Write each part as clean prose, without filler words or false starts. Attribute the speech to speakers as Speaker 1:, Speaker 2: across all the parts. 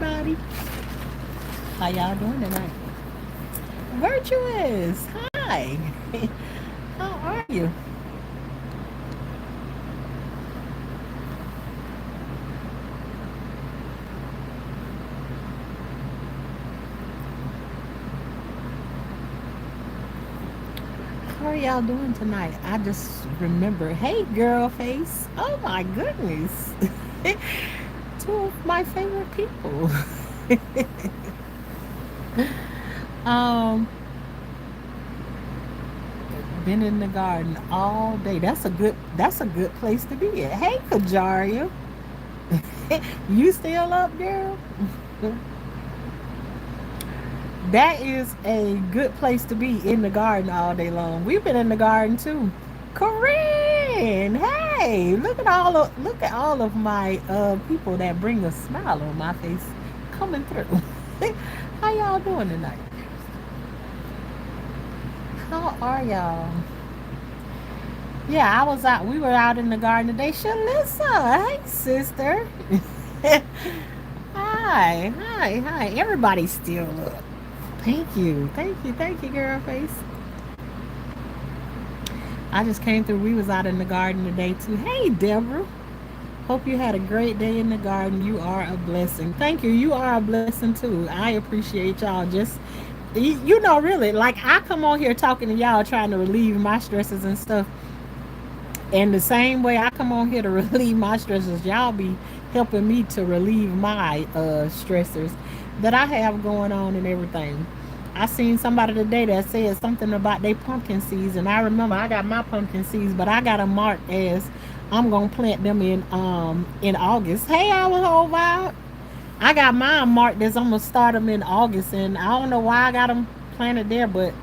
Speaker 1: everybody. How y'all doing tonight? Virtuous. Hi. How are you? How are y'all doing tonight? I just remember, hey girl face. Oh my goodness. Two of my favorite people. um been in the garden all day. That's a good place to be at. Hey Kajaria. You still up, girl? That is a good place to be, in the garden all day long. We've been in the garden too. Corinne, hey, look at all of my people that bring a smile on my face coming through. How y'all doing tonight? How are y'all? Yeah, I was out. We were out in the garden today. Shalissa, hey sister. Hi. Everybody's still up. Thank you, girl face. I just came through. We was out in the garden today too. Hey, Deborah. Hope you had a great day in the garden. You are a blessing. Thank you. You are a blessing too. I appreciate y'all. Just really, like I come on here talking to y'all, trying to relieve my stresses and stuff. And the same way I come on here to relieve my stresses, y'all be helping me to relieve my stressors that I have going on and everything. I seen somebody today that said something about their pumpkin seeds, and I remember I got my pumpkin seeds, but I got them marked as I'm gonna plant them in August. Hey, our whole vibe. I got mine marked as I'm gonna start them in August, and I don't know why I got them planted there, but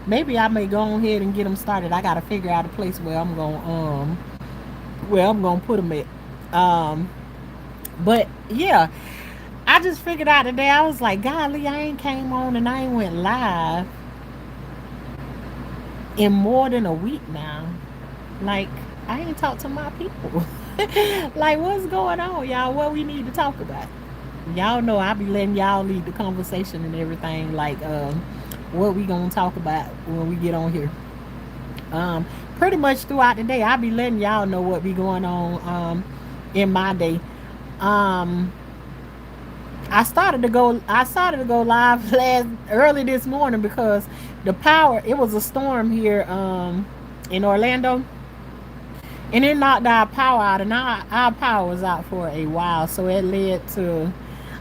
Speaker 1: maybe I may go ahead and get them started. I gotta figure out a place where I'm gonna put them at. Um, but yeah, I just figured out today. I was like, golly, I ain't came on and I ain't went live in more than a week now. Like, I ain't talked to my people. Like, what's going on, y'all? What we need to talk about? Y'all know I be letting y'all lead the conversation and everything. Like, what we gonna talk about when we get on here. Pretty much throughout the day, I be letting y'all know what be going on in my day. Um, I started to go live last early this morning because the power. It was a storm here in Orlando, and it knocked our power out, and our power was out for a while. So it led to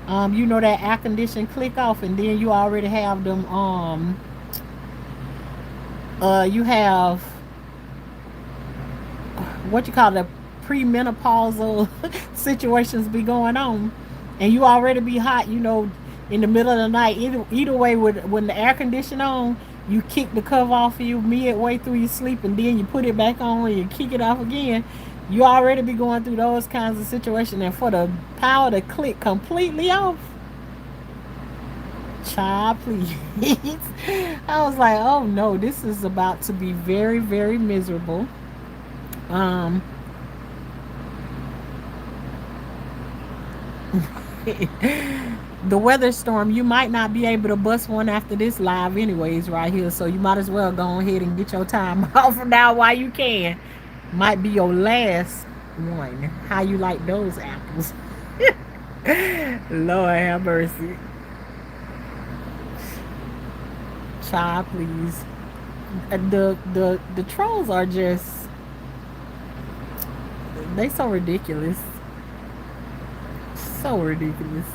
Speaker 1: that air condition click off, and then you already have them. You have what you call the premenopausal situations be going on, and you already be hot, in the middle of the night. Either way, when the air condition on, you kick the cover off of you midway through your sleep, and then you put it back on and you kick it off again. You already be going through those kinds of situations, and for the power to click completely off, child, please. I was like, oh no, this is about to be very, very miserable. Um, the weather storm, you might not be able to bust one after this live, anyways, right here. So you might as well go ahead and get your time off now while you can. Might be your last one. How you like those apples? Lord have mercy. Child, please. The trolls are just, they so ridiculous. So ridiculous.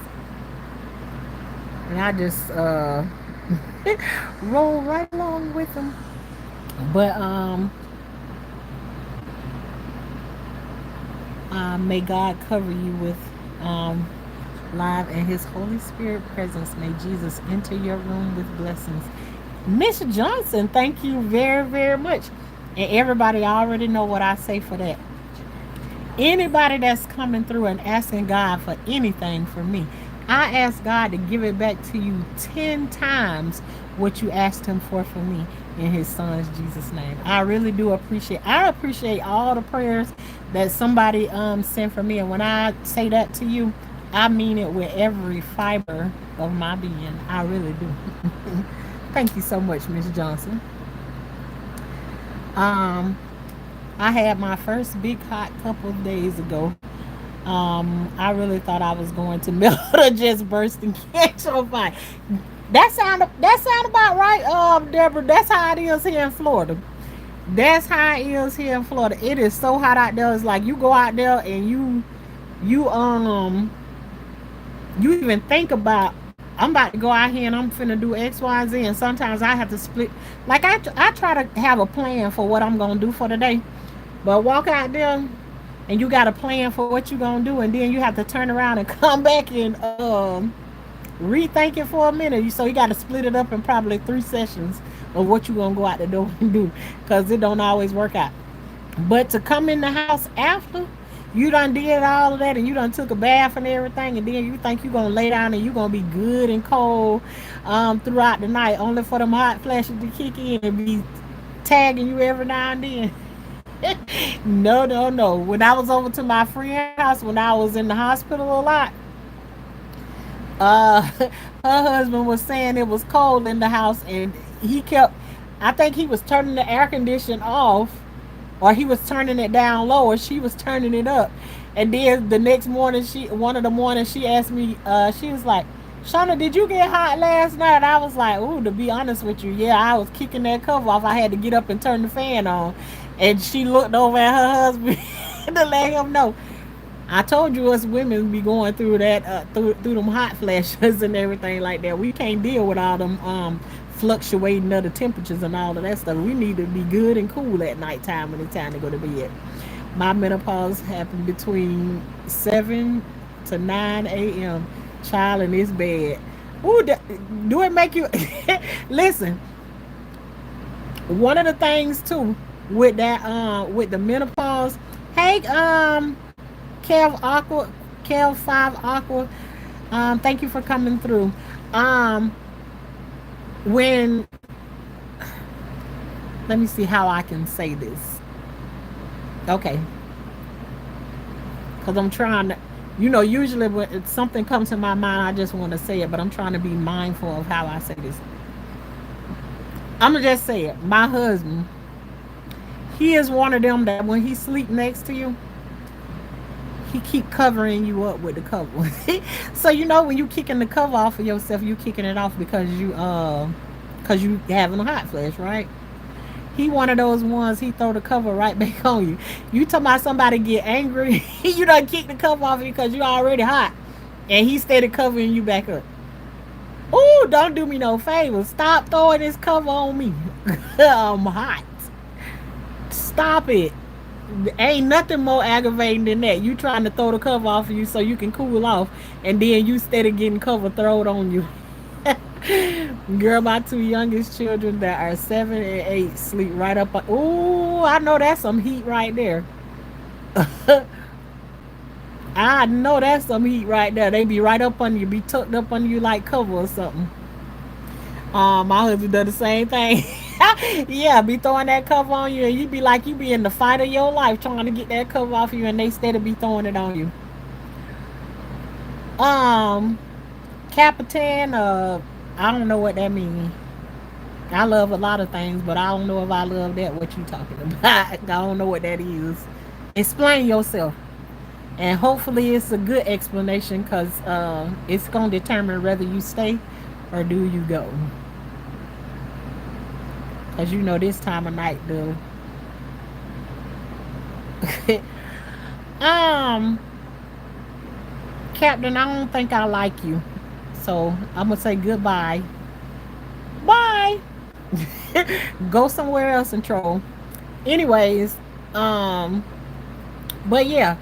Speaker 1: And I just roll right along with them. But may God cover you with live and His Holy Spirit presence. May Jesus enter your room with blessings. Miss Johnson, thank you very, very much. And everybody already know what I say for that. Anybody that's coming through and asking God for anything from me, I ask God to give it back to you 10 times what you asked Him for me in His Son's Jesus' name. I really do appreciate. I appreciate all the prayers that somebody sent for me, and when I say that to you, I mean it with every fiber of my being. I really do. Thank you so much, Miss Johnson. Um, I had my first big hot couple of days ago. I really thought I was going to melt or just burst and catch on fire. That sound about right, Deborah. That's how it is here in Florida. That's how it is here in Florida. It is so hot out there. It's like you go out there and you you even think about, I'm about to go out here and I'm finna do X, Y, Z, and sometimes I have to split. Like I try to have a plan for what I'm gonna do for the day, but walk out there and you got a plan for what you're gonna do, and then you have to turn around and come back and rethink it for a minute. So you got to split it up in probably 3 sessions of what you're gonna go out the door and do, because it don't always work out. But to come in the house after you done did all of that and you done took a bath and everything, and then you think you're gonna lay down and you're gonna be good and cold throughout the night, only for them hot flashes to kick in and be tagging you every now and then. No, no, no. When I was over to my friend's house, when I was in the hospital a lot, uh, her husband was saying it was cold in the house, and he kept. I think he was turning the air condition off, or he was turning it down low, or she was turning it up. And then the next morning, one of the mornings, she asked me. She was like, "Shauna, did you get hot last night?" I was like, "Ooh, to be honest with you, yeah, I was kicking that cover off. I had to get up and turn the fan on." And she looked over at her husband to let him know. I told you us women be going through that through them hot flashes and everything like that. We can't deal with all them fluctuating of the temperatures and all of that stuff. We need to be good and cool at nighttime when it's time to go to bed. My menopause happened between 7 to 9 a.m. Child, and it's bad. Ooh, do it make you listen? One of the things too with that with the menopause. Hey, Kev Aqua, Kev 5 Aqua. Thank you for coming through. Um, when Let me see how I can say this. Okay, because I'm trying to, usually when something comes to my mind, I just want to say it, but I'm trying to be mindful of how I say this. I'm gonna just say it. My husband, he is one of them that when he sleep next to you, he keep covering you up with the cover. So when you kicking the cover off of yourself, you kicking it off because you having a hot flash, right? He one of those ones, he throw the cover right back on you. You talking about somebody get angry, you done kick the cover off you because you already hot, and he steady covering you back up. Oh, don't do me no favor. Stop throwing this cover on me. I'm hot. Stop it. Ain't nothing more aggravating than that. You trying to throw the cover off of you so you can cool off, and then you steady getting cover thrown on you. Girl, my two youngest children that are 7 and 8 sleep right up. Oh, I know that's some heat right there. I know that's some heat right there. They be right up on you, be tucked up on you like cover or something. My husband does the same thing. Yeah, be throwing that cover on you, and you be like you be in the fight of your life trying to get that cover off you, and they steady be throwing it on you. Um, Capitan, I don't know what that means. I love a lot of things, but I don't know if I love that. What you talking about? I don't know what that is. Explain yourself, and hopefully it's a good explanation, because it's gonna determine whether you stay or do you go. Because this time of night, the um Captain, I don't think I like you, so I'm gonna say goodbye. Bye. Go somewhere else and troll. Anyways, um, but yeah,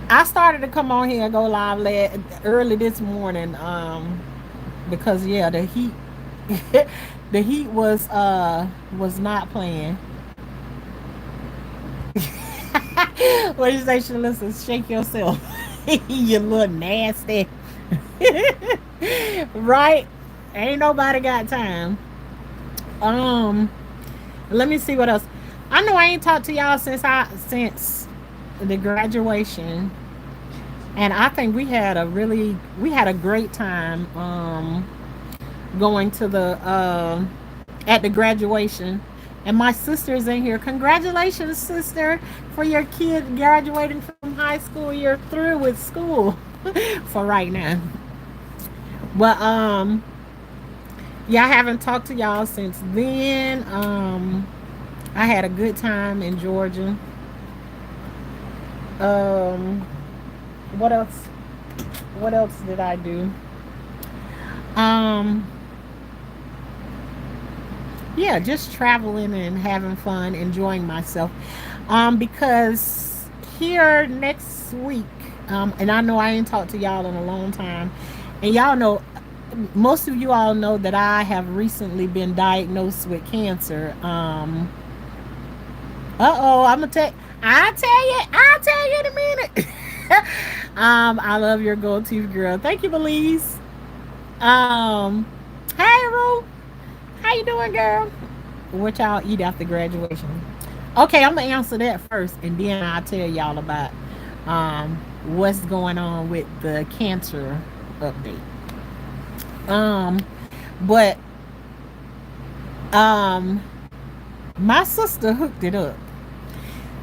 Speaker 1: I started to come on here and go live early this morning. Because yeah, the heat, the heat was not playing. What you say, Shalissa? Shake yourself. You little nasty. Right? Ain't nobody got time. Um, Let me see what else. I know I ain't talked to y'all since the graduation. And I think we had a great time going to the at the graduation. And my sister's in here. Congratulations, sister, for your kid graduating from high school. You're through with school for right now. But yeah, I haven't talked to y'all since then. I had a good time in Georgia. Um, what else? What else did I do? Um, yeah, just traveling and having fun, enjoying myself. Because here next week, and I know I ain't talked to y'all in a long time, and y'all know, most of you all know that I have recently been diagnosed with cancer. I'm gonna tell. I'll tell you in a minute. I love your gold teeth, girl. Thank you, Belize. Um, hey, Rue. How you doing, girl? What y'all eat after graduation? Okay, I'm gonna answer that first, and then I'll tell y'all about um what's going on with the cancer update. Um, but um, my sister hooked it up.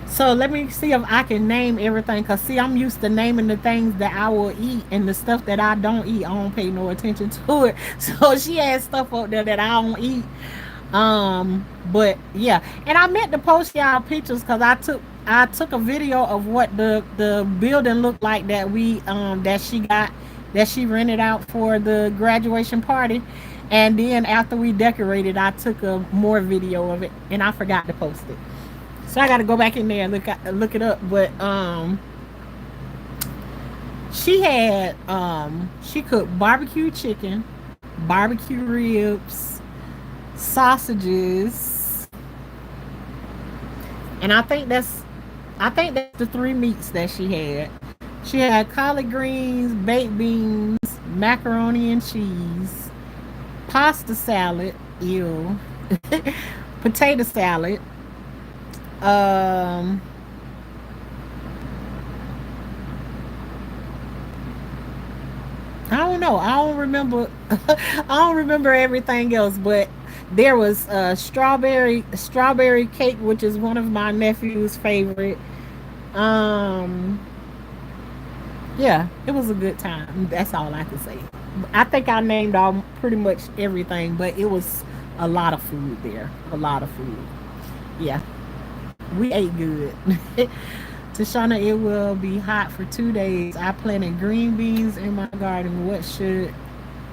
Speaker 1: So let me see if I can name everything. Cause see, I'm used to naming the things that I will eat, and the stuff that I don't eat, I don't pay no attention to it. So she has stuff up there that I don't eat. But yeah, and I meant to post y'all pictures because I took a video of what the building looked like that she rented out for the graduation party, and then after we decorated, I took a more video of it, and I forgot to post it. So I got to go back in there and look it up. But she cooked barbecue chicken, barbecue ribs, sausages, and I think that's the three meats that she had. She had collard greens, baked beans, macaroni and cheese, pasta salad, ew, potato salad, um, I don't know. I don't remember. I don't remember everything else, but there was strawberry cake, which is one of my nephew's favorite. Um, yeah, it was a good time. That's all I can say. I think I named all pretty much everything, but it was a lot of food there. A lot of food. Yeah, we ate good. Tashana, it will be hot for 2 days. I planted green beans in my garden. What should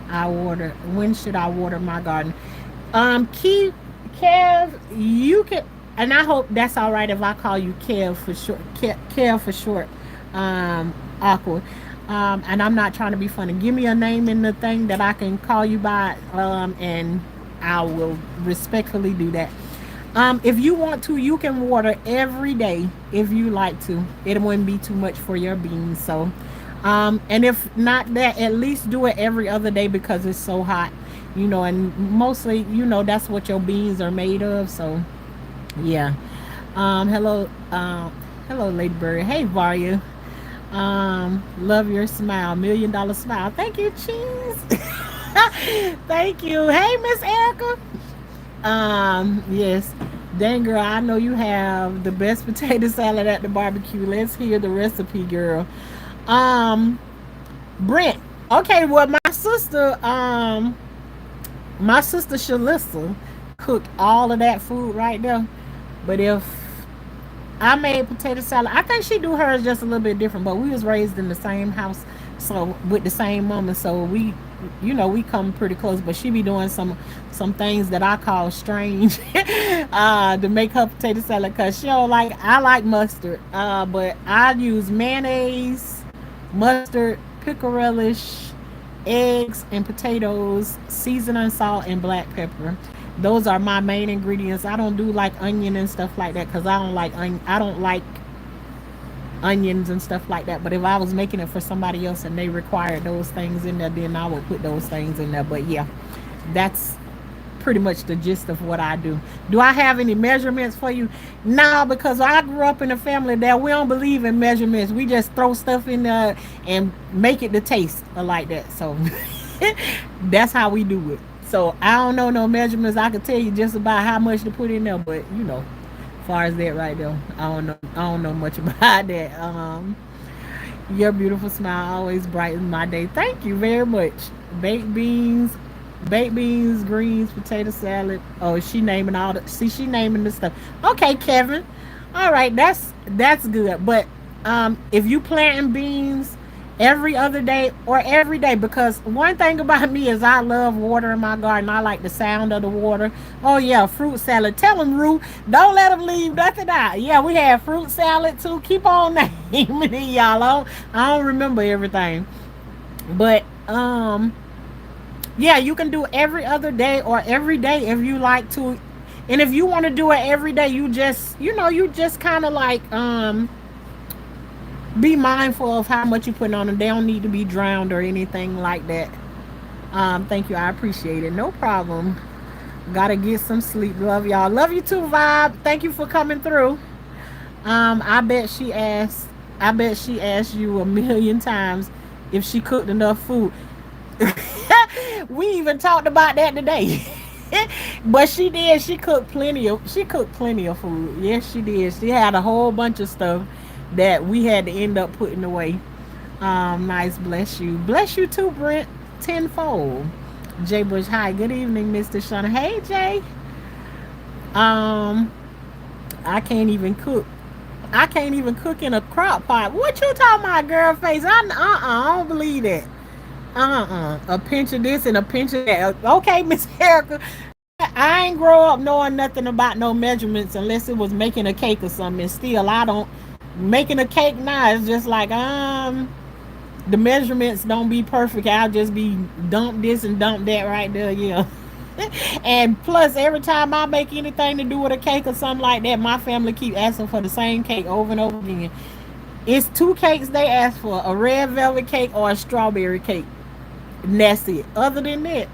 Speaker 1: I water? When should I water my garden? Keith, Kev, you can, and I hope that's all right if I call you Kev for short. Kev for short. Awkward. And I'm not trying to be funny. Give me a name in the thing that I can call you by, and I will respectfully do that. If you want to, you can water every day if you like to. It wouldn't be too much for your beans. So, and if not that, at least do it every other day because it's so hot, and mostly, that's what your beans are made of. So, yeah. Hello, hello, Lady Bird. Hey, Varia. Love your smile, $1 million smile. Thank you, cheese. Thank you. Hey, Miss Erica. Yes. Dang, girl, I know you have the best potato salad at the barbecue. Let's hear the recipe, girl. Um, Brent. Okay, well, my sister Shalissa cooked all of that food right there. But if I made potato salad, I think she do hers just a little bit different. But we was raised in the same house, so with the same mama, so we come pretty close. But she be doing some things that I call strange to make her potato salad because she don't like. I like mustard, but I use mayonnaise, mustard, pickle relish, eggs, and potatoes, seasoning, salt, and black pepper. Those are my main ingredients. I don't do like onion and stuff like that because I don't like onions and stuff like that. But if I was making it for somebody else and they required those things in there, then I would put those things in there. But yeah, that's pretty much the gist of what I do. Do I have any measurements for you? No, because I grew up in a family that we don't believe in measurements. We just throw stuff in there and make it the taste like that. So that's how we do it. So I don't know no measurements. I can tell you just about how much to put in there, but as far as that right there, I don't know much about that. Your beautiful smile always brightens my day. Thank you very much. Baked beans, baked beans, greens, potato salad. Oh, she naming all the. See, she naming the stuff. Okay, Kevin. All right, that's good. But if you planting beans every other day or every day, because one thing about me is I love water in my garden. I like the sound of the water. Oh yeah, fruit salad. Tell them, Rue, don't let them leave nothing out. Yeah, we had fruit salad too. Keep on naming it, y'all. I don't remember everything, but yeah, you can do every other day or every day if you like to. And if you want to do it every day, you just kind of like be mindful of how much you put on them. They don't need to be drowned or anything like that. Thank you. I appreciate it. No problem. Gotta get some sleep. Love y'all. Love you too, Vibe. Thank you for coming through. I bet she asked. I bet she asked you a million times if she cooked enough food. We even talked about that today. But she did. She cooked plenty of food. Yes, she did. She had a whole bunch of stuff that we had to end up putting away. Nice. Bless you too, Brent. Tenfold. Jay Bush. Hi. Good evening, Mr. Shauna. Hey, Jay. Um, I can't even cook. I can't even cook in a crock pot. What you talking about, girl face? I don't believe that. A pinch of this and a pinch of that. Okay, Miss Erica. I ain't grow up knowing nothing about no measurements unless it was making a cake or something. And still, I don't. Making a cake now is just like the measurements don't be perfect. I'll just be dump this and dump that right there. Yeah. And plus, every time I make anything to do with a cake or something like that, my family keep asking for the same cake over and over again. It's two cakes they ask for: a red velvet cake or a strawberry cake. And that's it. Other than that,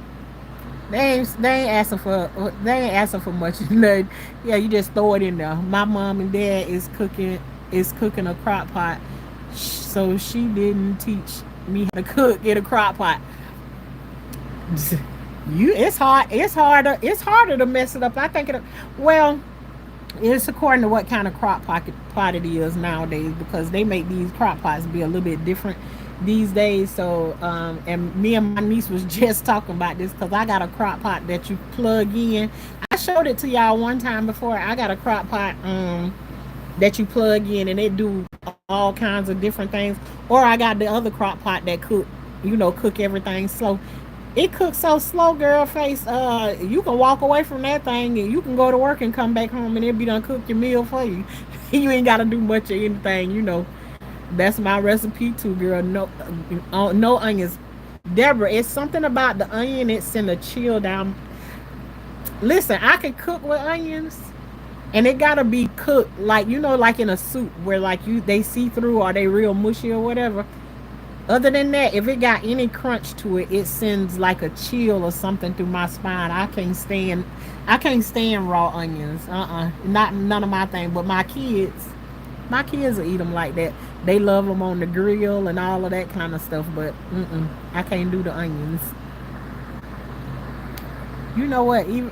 Speaker 1: they ain't asking for much. Yeah, you just throw it in there. My mom and dad is cooking a crock pot, so she didn't teach me how to cook in a crock pot. It's harder to mess it up. I think well, it's according to what kind of pot it is nowadays, because they make these crock pots be a little bit different these days. So and me and my niece was just talking about this, because I got a crock pot that you plug in. I showed it to y'all one time before. I got a crock pot that you plug in, and it do all kinds of different things. Or I got the other crock pot that cook everything slow. It cooks so slow, girl face. You can walk away from that thing and you can go to work and come back home and it be done cook your meal for you. You ain't gotta do much of anything. That's my recipe too, girl. No onions. Deborah, it's something about the onion. It send a chill down. Listen, I can cook with onions, and it gotta be cooked like in a soup where they see through, or they real mushy or whatever. Other than that, if it got any crunch to it, it sends like a chill or something through my spine. I can't stand raw onions. Not none of my thing. But my kids will eat them like that. They love them on the grill and all of that kind of stuff. But I can't do the onions. You know what? Even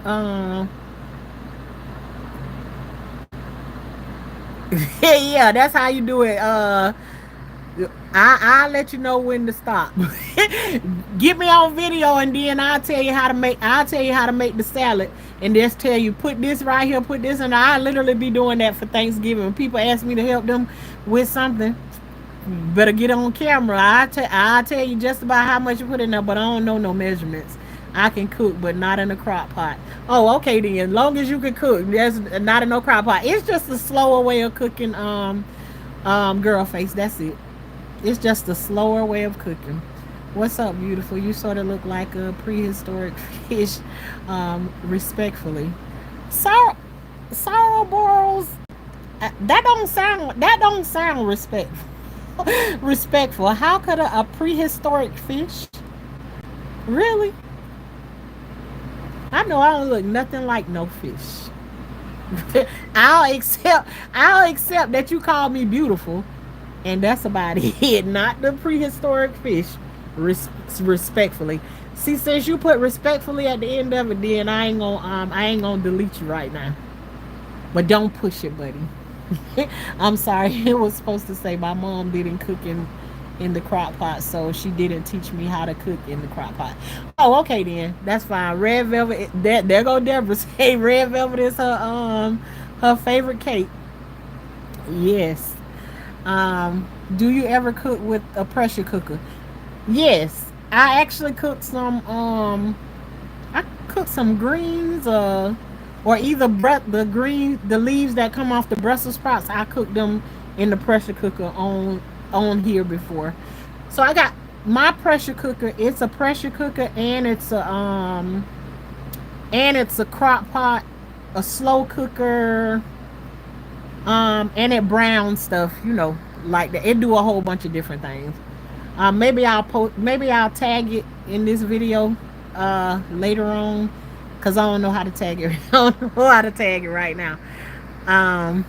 Speaker 1: yeah, that's how you do it. I'll let you know when to stop. Get me on video, and then I'll tell you how to make the salad, and just tell you, put this right here, put this, and I literally be doing that for Thanksgiving. When people ask me to help them with something, better get on camera. I'll tell you just about how much you put in there, but I don't know no measurements. I can cook, but not in a crock pot. Oh, okay then. As long as you can cook, there's not in no crock pot. It's just a slower way of cooking. Girl face. That's it. It's just a slower way of cooking. What's up, beautiful? You sort of look like a prehistoric fish. Respectfully, sorrow borals. That don't sound respectful. Respectful. How could a prehistoric fish? Really? I know I don't look nothing like no fish. I'll accept I'll accept that you call me beautiful, and that's about it. Not the prehistoric fish. Respectfully. See, since you put respectfully at the end of it, then I ain't gonna delete you right now. But don't push it, buddy. I'm sorry. It was supposed to say my mom didn't cook in the crock pot, so she didn't teach me how to cook in the crock pot. Oh, okay then. That's fine. Red velvet. That there go Deborah. Say red velvet is her favorite cake. Yes. Do you ever cook with a pressure cooker? Yes. I actually cooked some I cooked some greens, or either the leaves that come off the Brussels sprouts. I cooked them in the pressure cooker on here before. So I got my pressure cooker. It's a pressure cooker, and it's a crock pot, a slow cooker, and it browns stuff. Like that. It do a whole bunch of different things. Maybe I'll tag it in this video later on, because I don't know how to tag it. I don't know how to tag it right now. Um,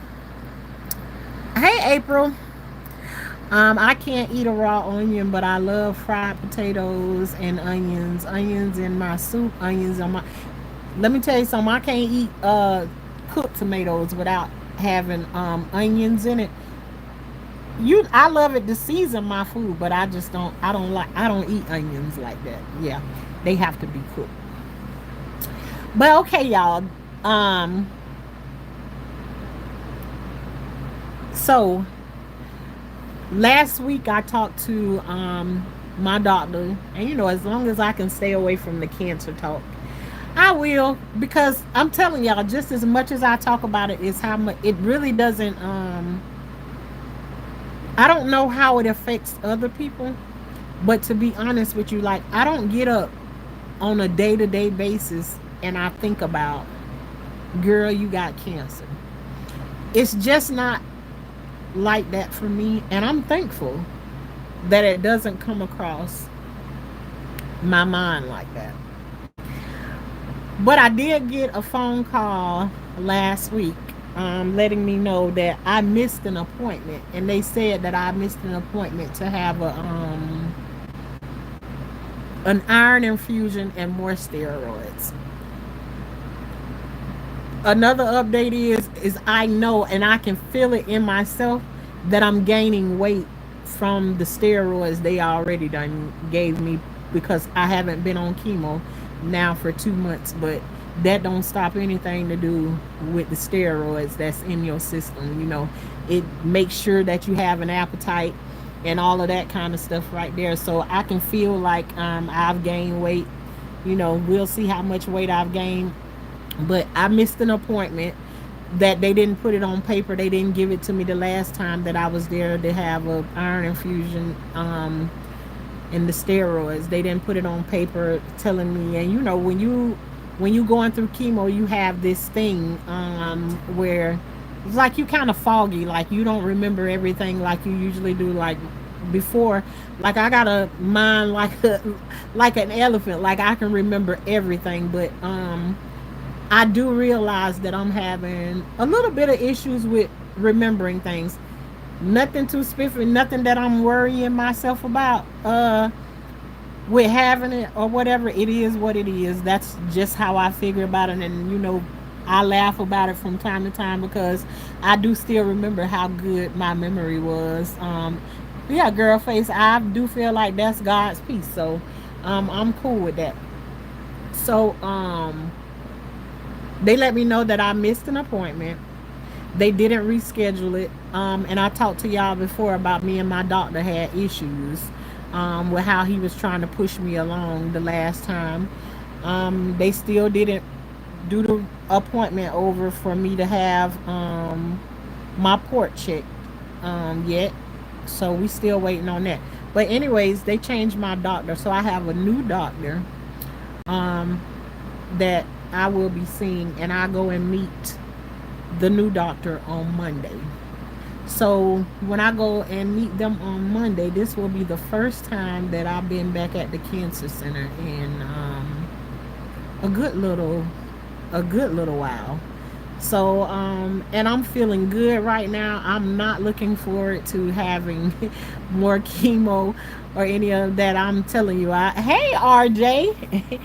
Speaker 1: hey April. I can't eat a raw onion, but I love fried potatoes and onions. Onions in my soup. Onions on my. Let me tell you something. I can't eat cooked tomatoes without having onions in it. I love it to season my food, but I just don't. I don't eat onions like that. Yeah, they have to be cooked. But okay, y'all. Um, so last week I talked to my doctor, and as long as I can stay away from the cancer talk, I will, because I'm telling y'all, just as much as I talk about it, is how much it really doesn't. I don't know how it affects other people, but to be honest with you, like, I don't get up on a day to day basis and I think about, girl, you got cancer. It's just not like that for me, and I'm thankful that it doesn't come across my mind like that. But I did get a phone call last week, letting me know that I missed an appointment, and they said that I missed an appointment to have an iron infusion and more steroids. Another update is I know, and I can feel it in myself, that I'm gaining weight from the steroids they already done gave me, because I haven't been on chemo now for 2 months. But that don't stop anything to do with the steroids that's in your system. It makes sure that you have an appetite and all of that kind of stuff right there. So I can feel like I've gained weight. We'll see how much weight I've gained. But I missed an appointment that they didn't put it on paper. They didn't give it to me the last time that I was there to have a iron infusion and the steroids. They didn't put it on paper telling me. And when you going through chemo, you have this thing where it's like you kind of foggy, like you don't remember everything like you usually do, like before. Like, I got a mind like an elephant. Like, I can remember everything. But I do realize that I'm having a little bit of issues with remembering things. Nothing too spiffy, nothing that I'm worrying myself about with having it or whatever. It is what it is. That's just how I figure about it. And I laugh about it from time to time, because I do still remember how good my memory was. Yeah, girl face, I do feel like that's God's peace. So I'm cool with that. So they let me know that I missed an appointment. They didn't reschedule it. And I talked to y'all before about me and my doctor had issues with how he was trying to push me along the last time. They still didn't do the appointment over for me to have my port checked yet. So we still waiting on that. But anyways, they changed my doctor. So I have a new doctor that I will be seeing, and I go and meet the new doctor on Monday. So when I go and meet them on Monday, this will be the first time that I've been back at the cancer center, and a good little a good little while. So, and I'm feeling good right now. I'm not looking forward to having more chemo or any of that. I'm telling you, hey RJ,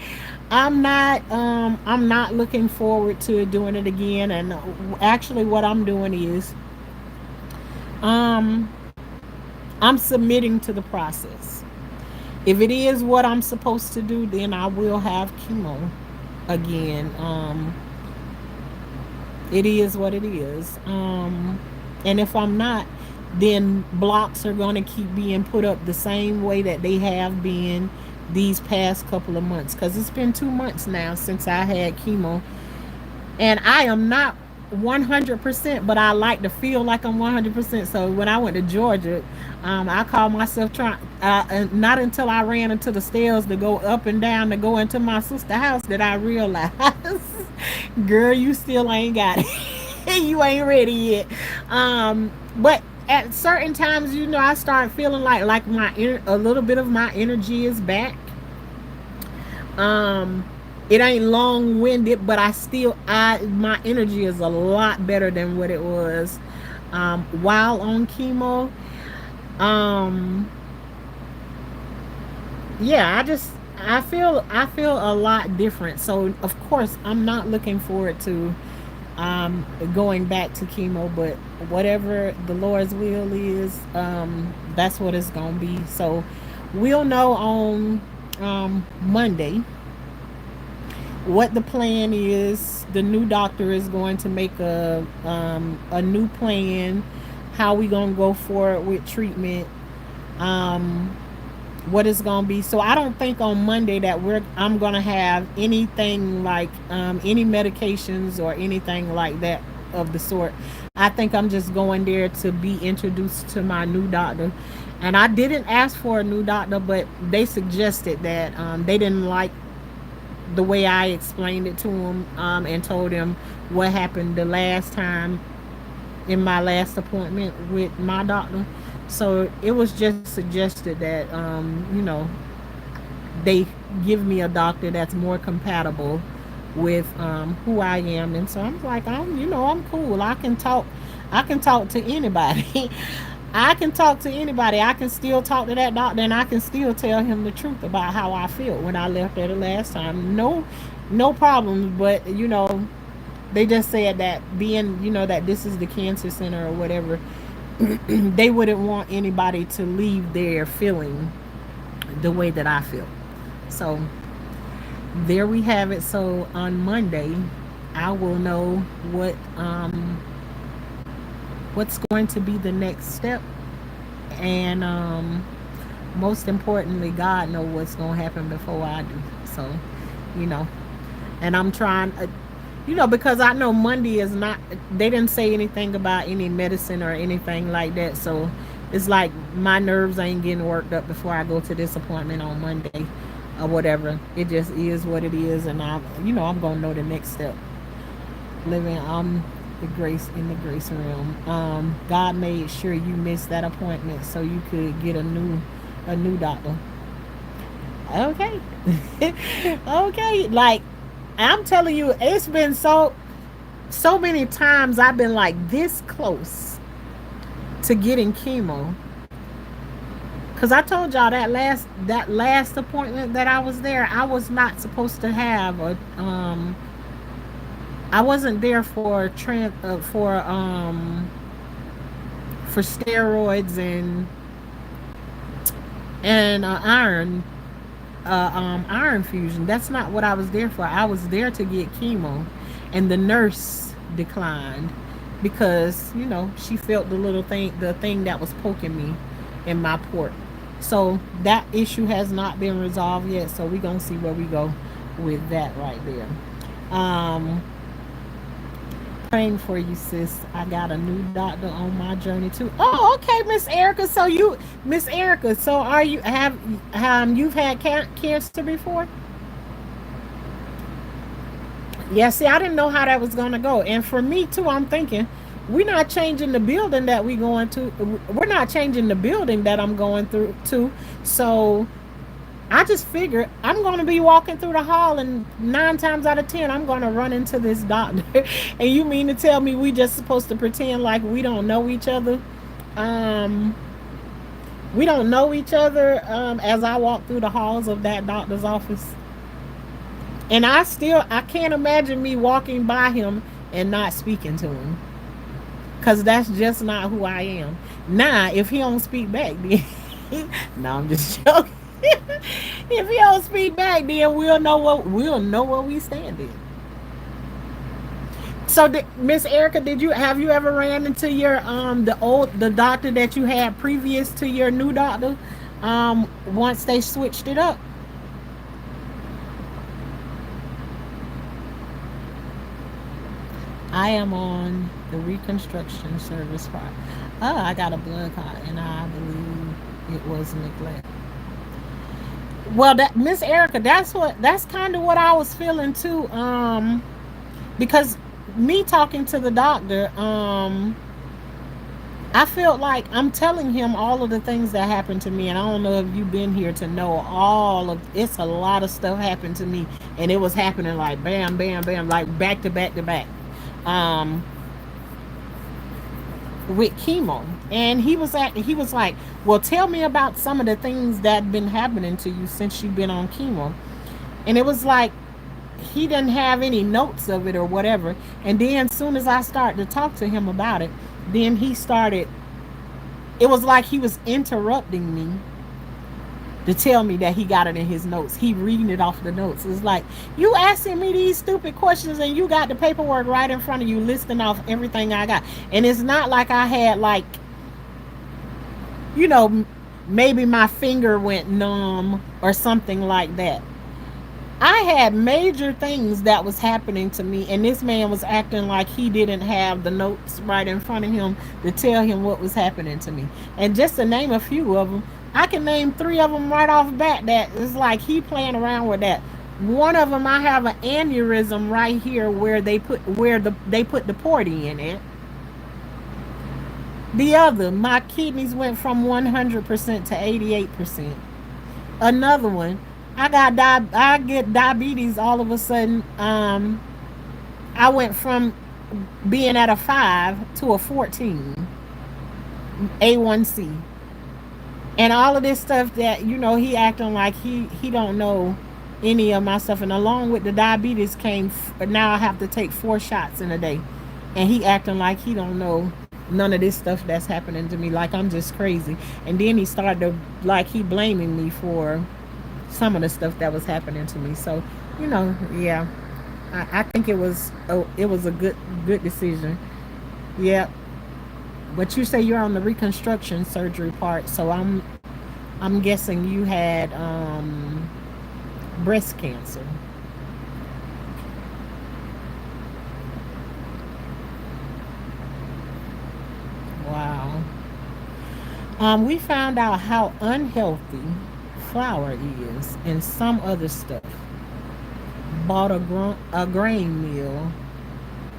Speaker 1: I'm not looking forward to doing it again. And actually, what I'm doing is, um, I'm submitting to the process. If it is what I'm supposed to do, then I will have chemo again. It is what it is. And if I'm not, then blocks are going to keep being put up the same way that they have been these past couple of months. Because it's been 2 months now since I had chemo. And I am not 100%, but I like to feel like I'm 100%. So when I went to Georgia, I called myself trying, not until I ran into the stairs to go up and down to go into my sister's house that I realized, girl, you still ain't got it. You ain't ready yet. But at certain times, I start feeling like a little bit of my energy is back. um it ain't long winded, but I my energy is a lot better than what it was while on chemo. um yeah, I feel a lot different. So of course I'm not looking forward to going back to chemo, but whatever the Lord's will is, that's what it's gonna be. So we'll know on Monday what the plan is. The new doctor is going to make a new plan, how we gonna go forward with treatment, um, what it's gonna be. So I don't think on Monday that I'm gonna have anything like any medications or anything like that of the sort. I think I'm just going there to be introduced to my new doctor. And I didn't ask for a new doctor, but they suggested that they didn't like the way I explained it to him, and told him what happened the last time in my last appointment with my doctor. So it was just suggested that they give me a doctor that's more compatible with who I am. And so I'm like, I'm cool. I can talk to anybody. I can talk to anybody. I can still talk to that doctor, and I can still tell him the truth about how I felt when I left there the last time. No problems. But they just said that being, that this is the cancer center or whatever, they wouldn't want anybody to leave there feeling the way that I feel. So there we have it. So on Monday, I will know what's going to be the next step, and most importantly, God knows what's going to happen before I do. So, you know, and I'm trying, because I know Monday is not. They didn't say anything about any medicine or anything like that. So it's like my nerves ain't getting worked up before I go to this appointment on Monday or whatever. It just is what it is, and I'm gonna know the next step. Living the grace in the grace realm. God made sure you missed that appointment so you could get a new doctor. Okay. Okay. Like I'm telling you, it's been so many times I've been like this close to getting chemo. Cause I told y'all that last appointment that I was there, I was not supposed to have a I wasn't there for steroids and iron fusion. That's not what I was there for. I was there to get chemo, and the nurse declined because she felt the thing that was poking me in my port. So that issue has not been resolved yet. So we're gonna see where we go with that right there. Um, Praying for you, sis. I got a new doctor on my journey too. Oh, okay, Miss Erica. Miss Erica. So, are you you've had cancer before? Yeah. See, I didn't know how that was gonna go, and for me too, I'm thinking we're not changing the building that we going to. We're not changing the building that I'm going through to. So I just figured I'm going to be walking through the hall, and 9 times out of 10, I'm going to run into this doctor. And you mean to tell me we just supposed to pretend like we don't know each other? Um, we don't know each other as I walk through the halls of that doctor's office. And I can't imagine me walking by him and not speaking to him. Because that's just not who I am. Now, if he don't speak back, then no, I'm just joking. If he don't speak back, then we'll know what we stand in. So, Miss Erica, have you ever ran into your the doctor that you had previous to your new doctor? Once they switched it up, I am on the reconstruction service part. Oh, I got a blood clot, and I believe it was neglect. Well, that Miss Erica, that's kind of what I was feeling too. Because me talking to the doctor, I felt like I'm telling him all of the things that happened to me, and I don't know if you've been here to know all of it's a lot of stuff happened to me, and it was happening like bam, bam, bam, like back to back to back, um, with chemo. And he was like, "Well, tell me about some of the things that been happening to you since you've been on chemo." And it was like he didn't have any notes of it or whatever. And then as soon as I started to talk to him about it, then he started, it was like he was interrupting me to tell me that he got it in his notes. He reading it off the notes. It's like, you asking me these stupid questions and you got the paperwork right in front of you listing off everything I got. And it's not like I had like, you know, maybe my finger went numb or something like that. I had major things that was happening to me, and this man was acting like he didn't have the notes right in front of him to tell him what was happening to me. And just to name a few of them, I can name three of them right off bat. That is like he playing around with that. One of them, I have an aneurysm right here where they put the port in it. The other, my kidneys went from 100% to 88%. Another one, I get diabetes all of a sudden. I went from being at a 5 to a 14 A1C. And all of this stuff that, he acting like he don't know any of my stuff. And along with the diabetes came, now I have to take 4 shots in a day. And he acting like he don't know none of this stuff that's happening to me, like I'm just crazy. And then he started to, like, he blaming me for some of the stuff that was happening to me. So, yeah, I think it was a good decision. Yeah. But you say you're on the reconstruction surgery part, so I'm guessing you had breast cancer. Wow. We found out how unhealthy flour is and some other stuff. Bought a grain mill,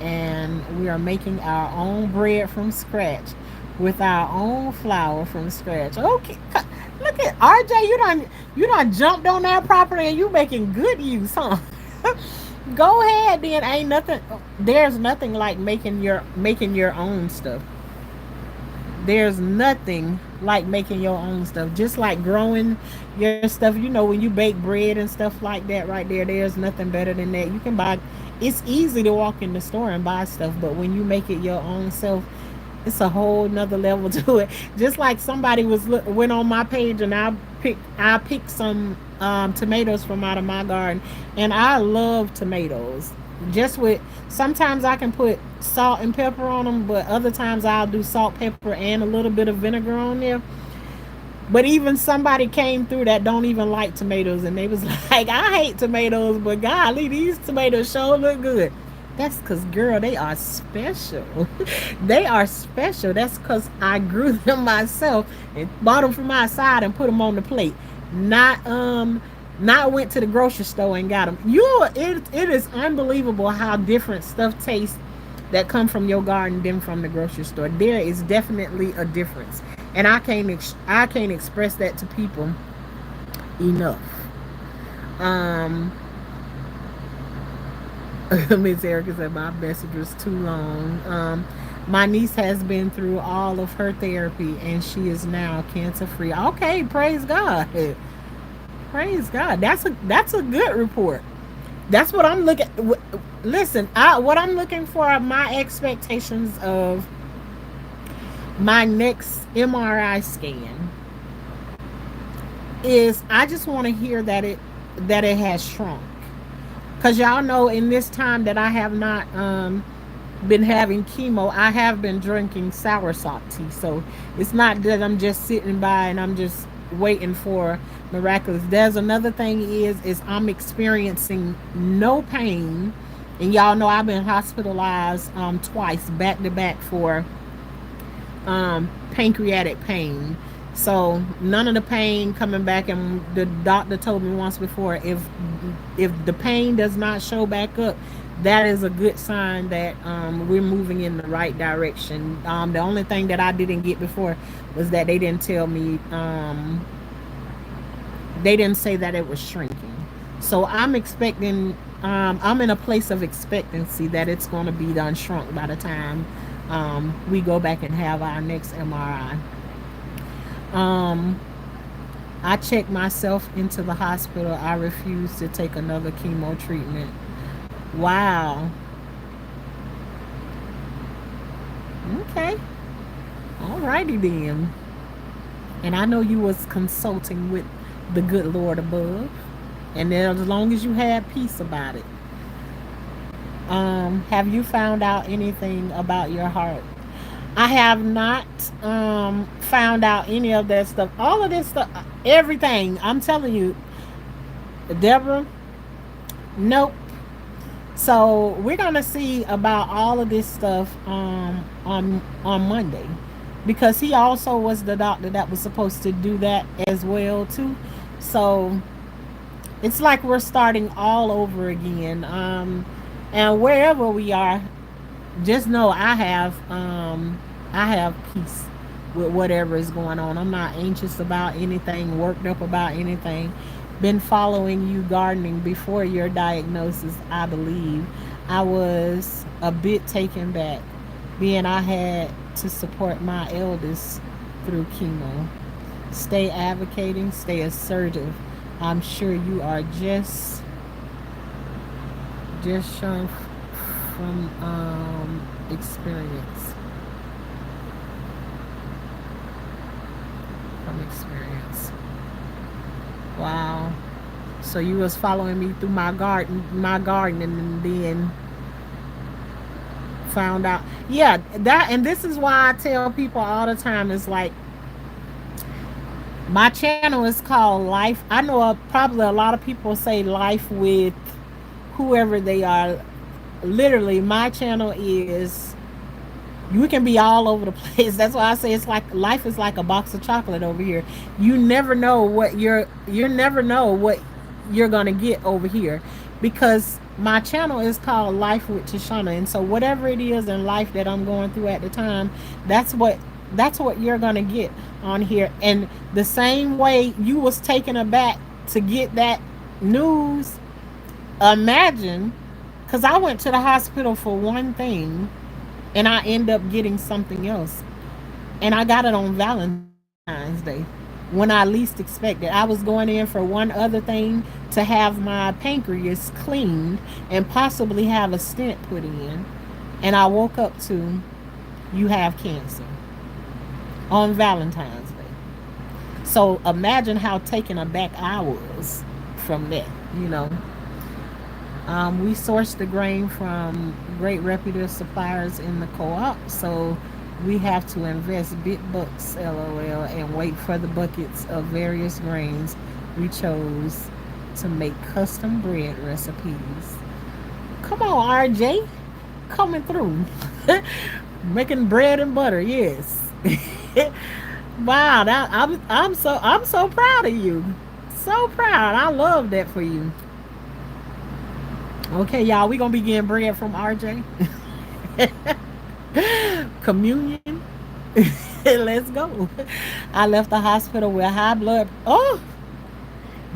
Speaker 1: and we are making our own bread from scratch with our own flour from scratch. Okay, look at RJ. You done jumped on that property and you making good use, huh? Go ahead, then. Ain't nothing. There's nothing like making your own stuff. There's nothing like making your own stuff. Just like growing your stuff. When you bake bread and stuff like that, right there, there's nothing better than that. You can buy. It's easy to walk in the store and buy stuff, but when you make it your own self, it's a whole nother level to it. Just like somebody went on my page, and I picked some tomatoes from out of my garden, and I love tomatoes. Just with, sometimes I can put salt and pepper on them, but other times I'll do salt, pepper, and a little bit of vinegar on there. But even somebody came through that don't even like tomatoes, and they was like, I hate tomatoes, but golly, these tomatoes sure look good. That's because, girl, they are special. They are special. That's because I grew them myself and bought them from outside and put them on the plate. Not went to the grocery store and got them. It is unbelievable how different stuff tastes that come from your garden than from the grocery store. There is definitely a difference, and I can't express that to people enough. Um, Miss Erica said my message was too long. My niece has been through all of her therapy and she is now cancer free. Okay, praise God. Praise God. That's a good report. That's what I'm looking. Listen, what I'm looking for are my expectations of my next MRI scan is I just want to hear that it has shrunk. Cause y'all know in this time that I have not been having chemo, I have been drinking soursop tea. So it's not that I'm just sitting by and I'm just waiting for miraculous. There's another thing is I'm experiencing no pain, and y'all know I've been hospitalized twice back to back for pancreatic pain. So none of the pain coming back, and the doctor told me once before, if the pain does not show back up, that is a good sign that we're moving in the right direction. The only thing that I didn't get before was that they didn't tell me, they didn't say that it was shrinking. So I'm expecting, I'm in a place of expectancy that it's going to be done shrunk by the time we go back and have our next MRI. Um, I checked myself into the hospital. I refuse to take another chemo treatment. Wow. Okay. Alrighty then. And I know you was consulting with the good Lord above. And then as long as you had peace about it. Have you found out anything about your heart? I have not found out any of that stuff. All of this stuff, everything. I'm telling you, Deborah, nope. So we're gonna see about all of this stuff on Monday, because he also was the doctor that was supposed to do that as well too. So it's like we're starting all over again. And wherever we are, just know I have peace with whatever is going on. I'm not anxious about anything, worked up about anything. Been following you gardening before your diagnosis, I believe. I was a bit taken back, being I had to support my eldest through chemo. Stay advocating, stay assertive. I'm sure you are just showing from experience. From experience. Wow. So you was following me through my garden, and then found out. Yeah, that, and this is why I tell people all the time. It's like my channel is called Life. I know probably a lot of people say life with whoever they are. Literally, my channel is, you can be all over the place. That's why I say it's like life is like a box of chocolate over here. You never know what you never know what you're gonna get over here, because my channel is called Life with Tashana, and so whatever it is in life that I'm going through at the time, that's what that's what you're gonna get on here. And the same way you was taken aback to get that news, imagine, because I went to the hospital for one thing and I end up getting something else. And I got it on Valentine's Day when I least expected. I was going in for one other thing, to have my pancreas cleaned and possibly have a stent put in. And I woke up to, you have cancer on Valentine's Day. So imagine how taken aback I was from that, you know. We source the grain from great reputable suppliers in the co-op, so we have to invest big bucks, lol, and wait for the buckets of various grains we chose to make custom bread recipes. Come on, RJ, coming through, making bread and butter. Yes. Wow, I'm so proud of you. So proud. I love that for you. Okay, y'all, we gonna be getting bread from RJ. Communion. Let's go. I left the hospital with high blood. Oh,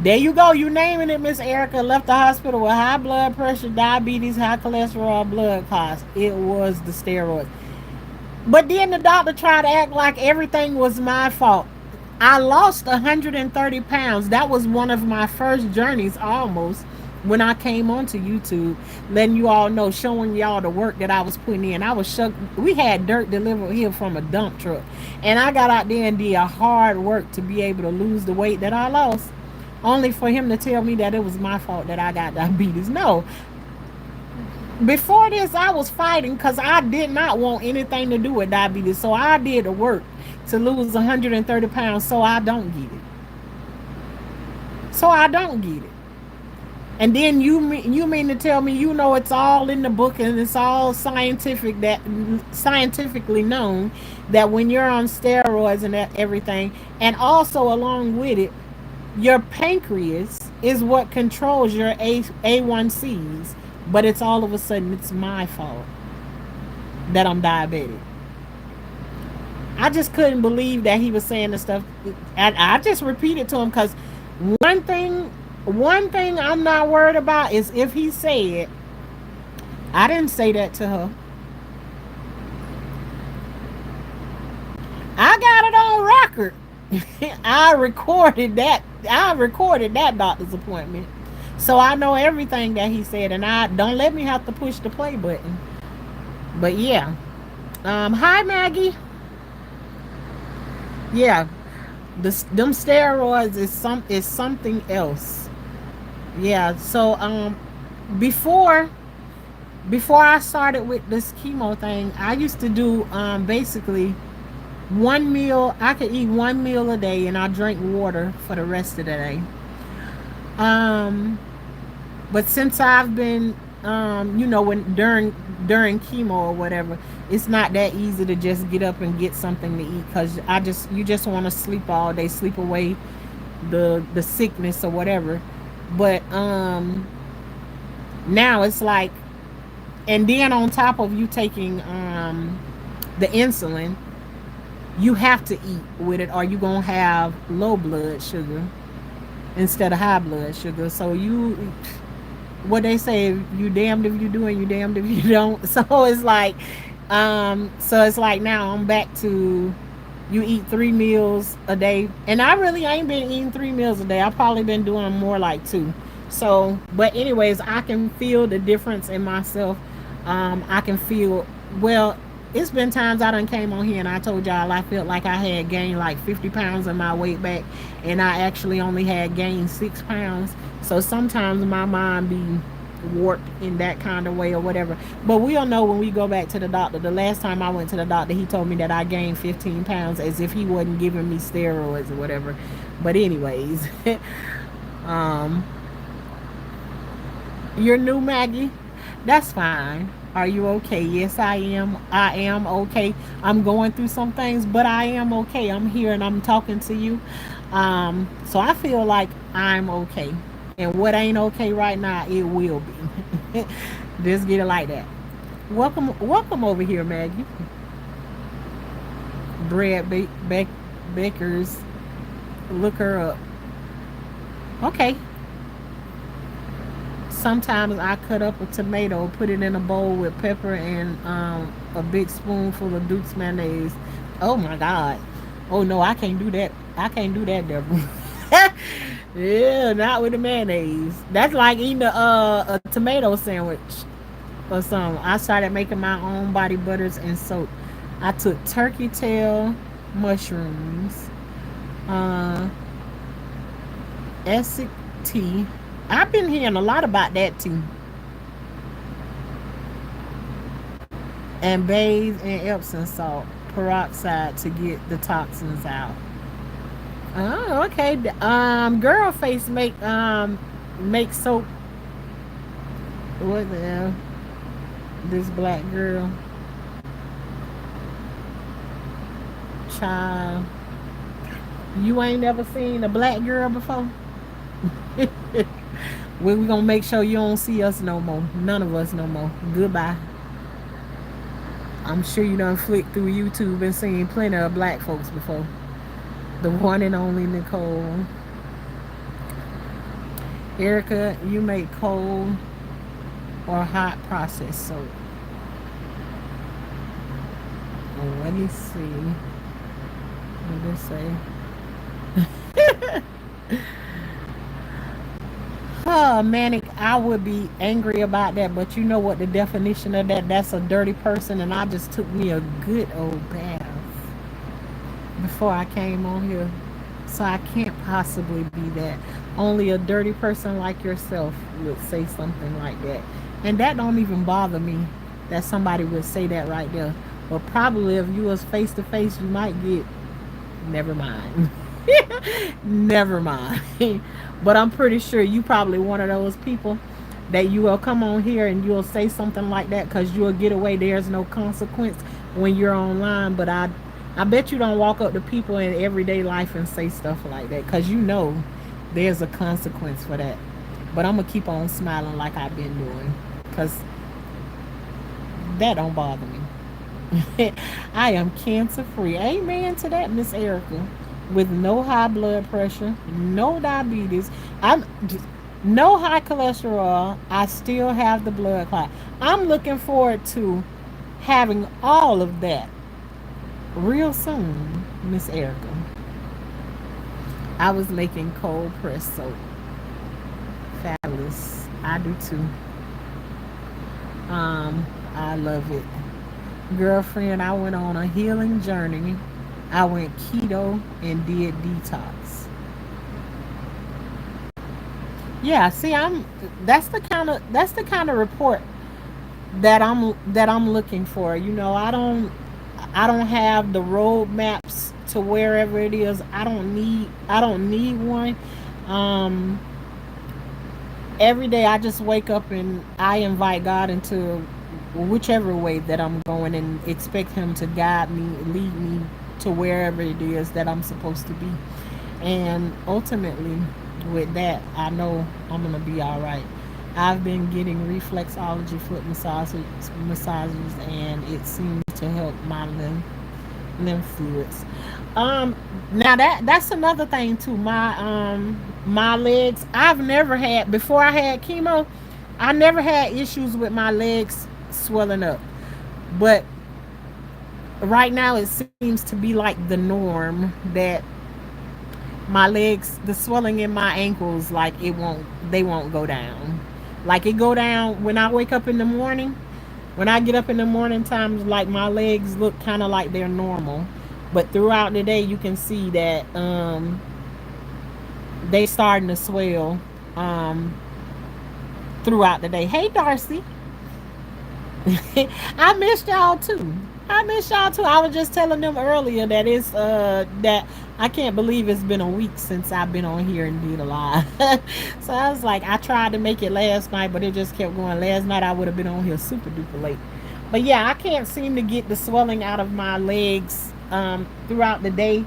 Speaker 1: There you go. You naming it, Miss Erica. Left the hospital with high blood pressure, diabetes, high cholesterol, blood clots. It was the steroids. But then the doctor tried to act like everything was my fault. I lost 130 pounds. That was one of my first journeys almost when I came onto YouTube, letting you all know, showing y'all the work that I was putting in. I was shook. We had dirt delivered here from a dump truck. And I got out there and did a hard work to be able to lose the weight that I lost. Only for him to tell me that it was my fault that I got diabetes. No, before this I was fighting because I did not want anything to do with diabetes, so I did the work to lose 130 pounds, so I don't get it. So I don't get it. And then you mean to tell me, you know, it's all in the book and it's all scientific, that scientifically known that when you're on steroids and that everything, and also along with it, your pancreas is what controls your A1Cs, but it's all of a sudden it's my fault that I'm diabetic. I just couldn't believe that he was saying the stuff. And I just repeated to him because one thing, one thing I'm not worried about is if he said, I didn't say that to her. I got it on record. I recorded that. I recorded that doctor's appointment. So I know everything that he said, and I don't let me have to push the play button. But yeah. Hi Maggie. Yeah, them steroids is something else. Yeah. So before before I started with this chemo thing, I used to do basically one meal. I could eat one meal a day, and I drink water for the rest of the day. Um, but since I've been, you know, when during chemo or whatever, it's not that easy to just get up and get something to eat because I just you just want to sleep all day, sleep away the sickness or whatever. But now it's like, and then on top of you taking the insulin, you have to eat with it, or you gonna have low blood sugar instead of high blood sugar. So you, what they say, you damned if you do and you damned if you don't. So it's like now I'm back to, you eat 3 meals a day, and I really ain't been eating 3 meals a day. I've probably been doing more like two. So but anyways, I can feel the difference in myself. I can feel, well, it's been times I done came on here and I told y'all I felt like I had gained like 50 pounds in my weight back, and I actually only had gained 6 pounds. So sometimes my mind be warped in that kind of way or whatever. But we'll know when we go back to the doctor. The last time I went to the doctor, he told me that I gained 15 pounds as if he wasn't giving me steroids or whatever. But anyways, um, you're new, Maggie. That's fine. Are you okay? Yes, I am. I am okay. I'm going through some things, but I am okay. I'm here and I'm talking to you. So I feel like I'm okay. And what ain't okay right now, it will be. Just get it like that. Welcome over here, Maggie. Bakers. Look her up. Okay. Sometimes I cut up a tomato, put it in a bowl with pepper and a big spoonful of Duke's mayonnaise. Oh my God. Oh no, I can't do that. I can't do that, Deborah. Yeah, not with the mayonnaise. That's like eating a tomato sandwich or something. I started making my own body butters and soap. I took turkey tail mushrooms, uh, Essig tea. I've been hearing a lot about that too. And bathe in Epsom salt peroxide to get the toxins out. Oh, okay. Girl face make soap. What the hell? This black girl, child. You ain't never seen a black girl before. We gonna make sure you don't see us no more. None of us no more. Goodbye. I'm sure you done flicked through YouTube and seen plenty of black folks before. The one and only Nicole. Erica, you make cold or hot processed soap. Oh, let me see. What did it say? Manic, I would be angry about that, but you know what the definition of that? That's a dirty person, and I just took me a good old bath before I came on here. So I can't possibly be that. Only a dirty person like yourself would say something like that. And that don't even bother me that somebody would say that right there. But probably if you was face to face, you might get, never mind. Never mind. But I'm pretty sure you probably one of those people that you will come on here and you'll say something like that because you'll get away. There's no consequence when you're online. But I bet you don't walk up to people in everyday life and say stuff like that because you know there's a consequence for that. But I'm gonna keep on smiling like I've been doing because that don't bother me. I am cancer free. Amen to that, Miss Erica. With no high blood pressure, no diabetes, I'm no high cholesterol. I still have the blood clot. I'm looking forward to having all of that real soon, Miss Erica. I was making cold press soap. Fabulous. I do too. I love it. Girlfriend, I went on a healing journey. I went keto and did detox. Yeah, see, that's the kind of report that I'm looking for. You know, I don't have the road maps to wherever it is. I don't need one. Um, every day I just wake up and I invite God into whichever way that I'm going and expect him to guide me, lead me to wherever it is that I'm supposed to be. And ultimately with that, I know I'm going to be all right. I've been getting reflexology foot massages and it seems to help my lymph fluids. Um, Now that's another thing too. My legs. I've never had before I had chemo. I never had issues with my legs swelling up, but right now it seems to be like the norm that my legs, the swelling in my ankles, like they won't go down. Like it go down when I wake up in the morning. When I get up in the morning times, like my legs look kind of like they're normal, but throughout the day you can see that they starting to swell um, throughout the day. Hey, Darcy, I missed y'all too. I missed y'all too. I was just telling them earlier that it's that I can't believe it's been a week since I've been on here and did a live. So I was like, I tried to make it last night, but it just kept going. Last night I would have been on here super duper late. But yeah, I can't seem to get the swelling out of my legs throughout the day.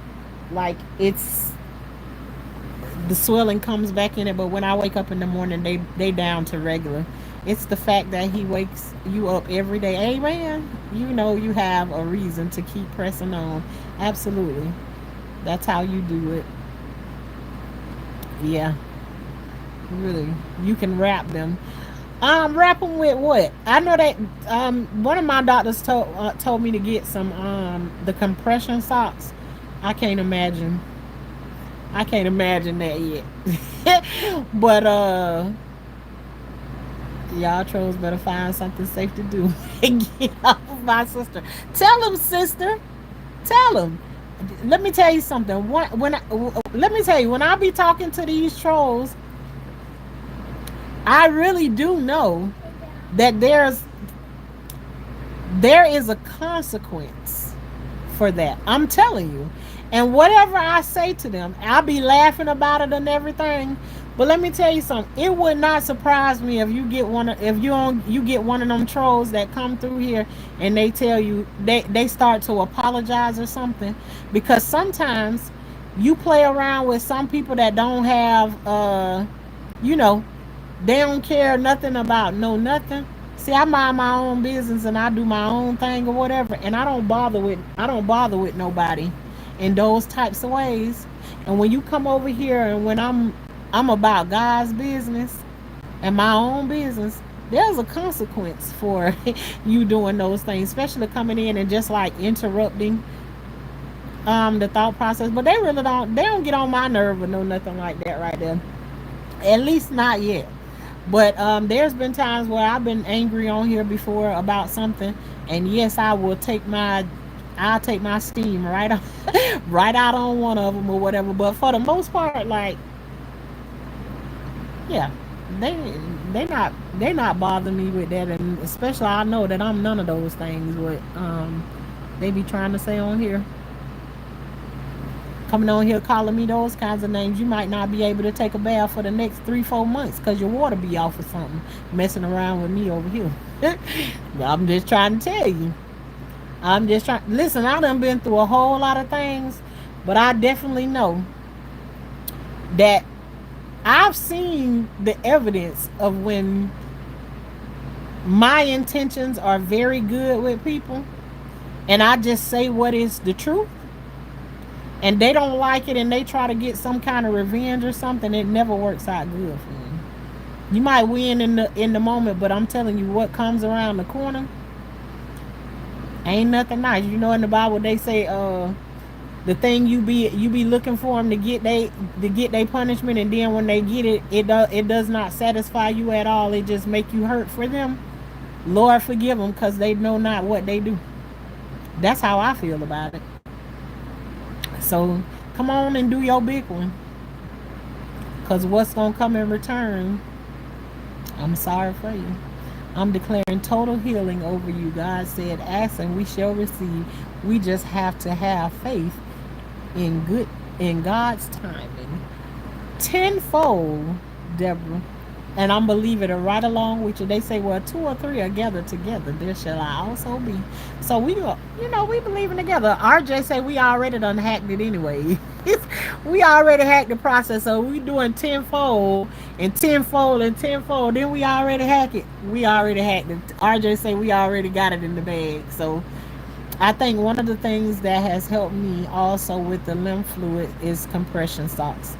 Speaker 1: Like it's the swelling comes back in it, but when I wake up in the morning, they down to regular. It's the fact that he wakes you up every day. Hey man, you know you have a reason to keep pressing on. Absolutely, that's how you do it. Yeah, really. You can wrap them. Wrap them with what? I know that one of my doctors told me to get some the compression socks. I can't imagine. I can't imagine that yet. But y'all trolls better find something safe to do and get off of my sister. Tell him, sister. Tell him. Let me tell you something. Let me tell you, when I be talking to these trolls, I really do know that there is a consequence for that. I'm telling you. And whatever I say to them, I'll be laughing about it and everything. But let me tell you something. It would not surprise me if you get you get one of them trolls that come through here and they tell you they start to apologize or something, because sometimes you play around with some people that don't have you know, they don't care nothing about no nothing. See, I mind my own business and I do my own thing or whatever, and I don't bother with nobody in those types of ways. And when you come over here and when I'm I'm about God's business and my own business, there's a consequence for you doing those things, especially coming in and just like interrupting the thought process. But they don't get on my nerve or no nothing like that right there. At least not yet. But there's been times where I've been angry on here before about something, and yes, I'll take my steam right on, right out on one of them or whatever. But for the most part, like, yeah, they they not bothering me with that, and especially I know that I'm none of those things. What they be trying to say on here, coming on here calling me those kinds of names. You might not be able to take a bath for the next 3-4 months because your water be off or something. Messing around with me over here. I'm just trying to tell you. I'm just trying. Listen, I done been through a whole lot of things, but I definitely know that I've seen the evidence of when my intentions are very good with people and I just say what is the truth and they don't like it and they try to get some kind of revenge or something, it never works out good for them. You might win in the moment, but I'm telling you, what comes around the corner ain't nothing nice. You know, in the Bible they say, the thing you be looking for them to get they punishment, and then when they get it, it does not satisfy you at all. It just make you hurt for them. Lord forgive them, because they know not what they do. That's how I feel about it. So come on and do your big one, because what's gonna come in return, I'm sorry for you. I'm declaring total healing over you. God said, ask and we shall receive. We just have to have faith in God's timing. Tenfold, Deborah. And I'm believing it right along with you. They say, well, 2 or 3 are gathered together, there shall I also be. So we we believing together. RJ say we already done hacked it anyway. We already hacked the process. So we doing tenfold and tenfold and tenfold. Then we already hack it. We already hacked it. RJ say we already got it in the bag. So I think one of the things that has helped me also with the lymph fluid is compression socks.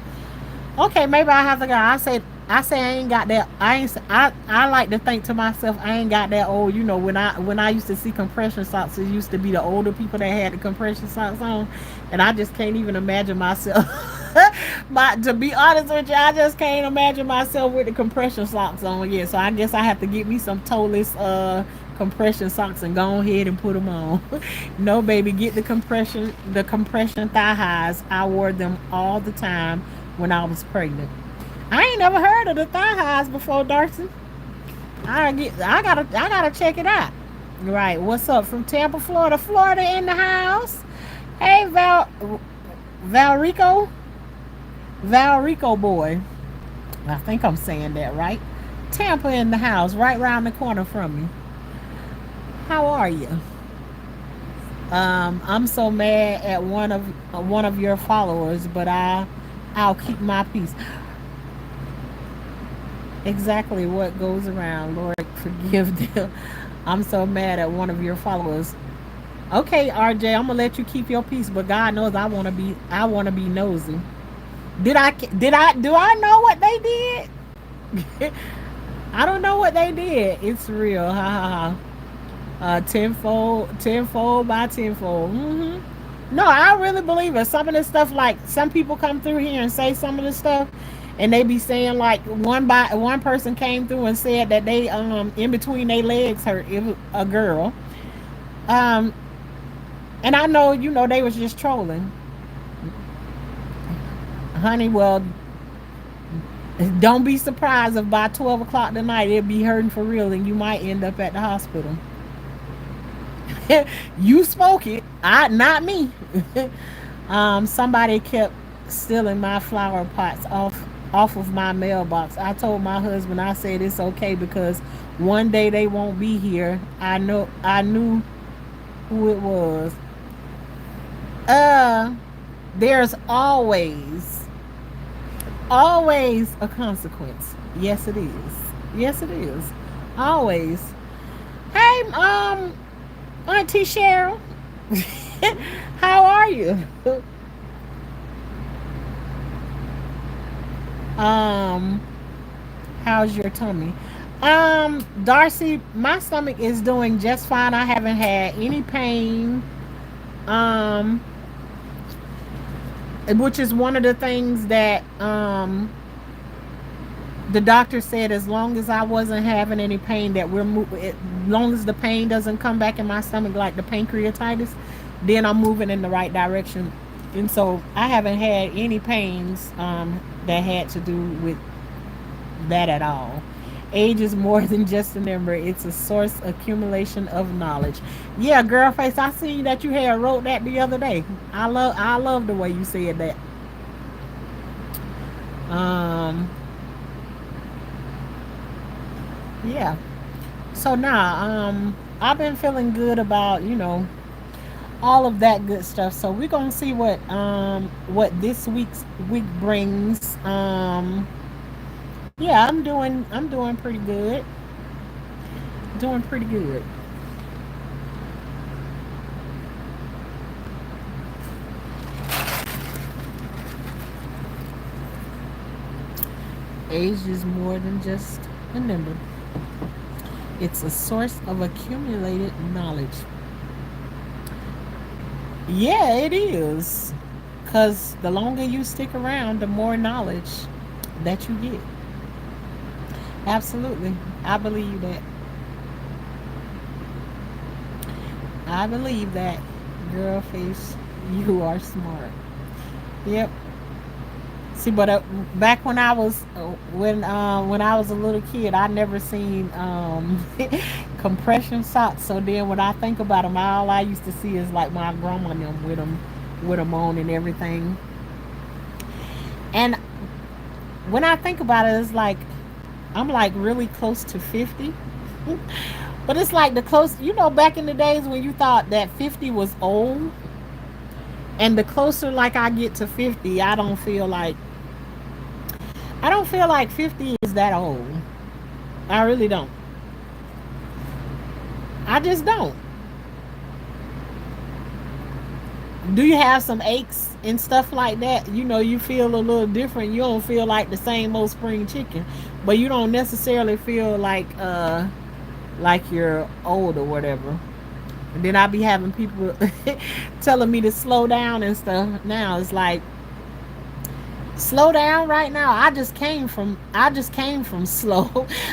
Speaker 1: Okay, maybe I have to go. I say I ain't got that. I like to think to myself, I ain't got that old. You know, when I used to see compression socks, it used to be the older people that had the compression socks on, and I just can't even imagine myself. But to be honest with you, I just can't imagine myself with the compression socks on. Yeah, so I guess I have to get me some toeless compression socks and go ahead and put them on. No, baby, get the compression thigh highs. I wore them all the time when I was pregnant. I ain't never heard of the thigh highs before, Darcy. I gotta check it out. Right, what's up from Tampa, Florida? Florida in the house. Hey, Valrico, Valrico boy. I think I'm saying that right. Tampa in the house, right around the corner from me. How are you? I'm so mad at one of your followers, but I'll keep my peace. Exactly what goes around. Lord, forgive them. I'm so mad at one of your followers. Okay, RJ, I'm gonna let you keep your peace, but God knows I wanna be nosy. Do I know what they did? I don't know what they did. It's real. Ha ha ha. Tenfold by tenfold. No, I really believe it. Some of this stuff, like some people come through here and say some of this stuff, and they be saying like one person came through and said that they in between their legs hurt. It was a girl, um, and I know they was just trolling, honey. Well, don't be surprised if by 12 o'clock tonight it be hurting for real, and you might end up at the hospital. You spoke it, not me. Somebody kept stealing my flower pots off of my mailbox. I told my husband, I said it's okay because one day they won't be here. I knew who it was. There's always a consequence. Yes it is. Yes it is. Always. Hey, Auntie Cheryl. How are you? Um, how's your tummy? Darcy, my stomach is doing just fine. I haven't had any pain. Um, which is one of the things that the doctor said, as long as I wasn't having any pain, that as long as the pain doesn't come back in my stomach like the pancreatitis, then I'm moving in the right direction. And so I haven't had any pains that had to do with that at all. Age is more than just a number. It's a source accumulation of knowledge. Yeah, girl face, I seen that you had wrote that the other day. I love the way you said that. Um yeah. So now, I've been feeling good about, all of that good stuff. So we're gonna see what this week brings. Yeah, I'm doing pretty good. Doing pretty good. Age is more than just a number. It's a source of accumulated knowledge. Yeah, it is. Cause the longer you stick around, the more knowledge that you get. Absolutely. I believe that. I believe that. Girl face, you are smart. Yep. See, but back when I was a little kid, I never seen compression socks. So then when I think about them, all I used to see is like my grandma and them with them on and everything. And when I think about it, it's like I'm like really close to 50. But it's like the close, back in the days when you thought that 50 was old, and the closer like I get to 50, I don't feel like 50 is that old. I really don't. I just don't. Do you have some aches and stuff like that? You feel a little different. You don't feel like the same old spring chicken, but you don't necessarily feel like you're old or whatever. And then I be having people telling me to slow down and stuff. Now it's like, slow down right now. I just came from slow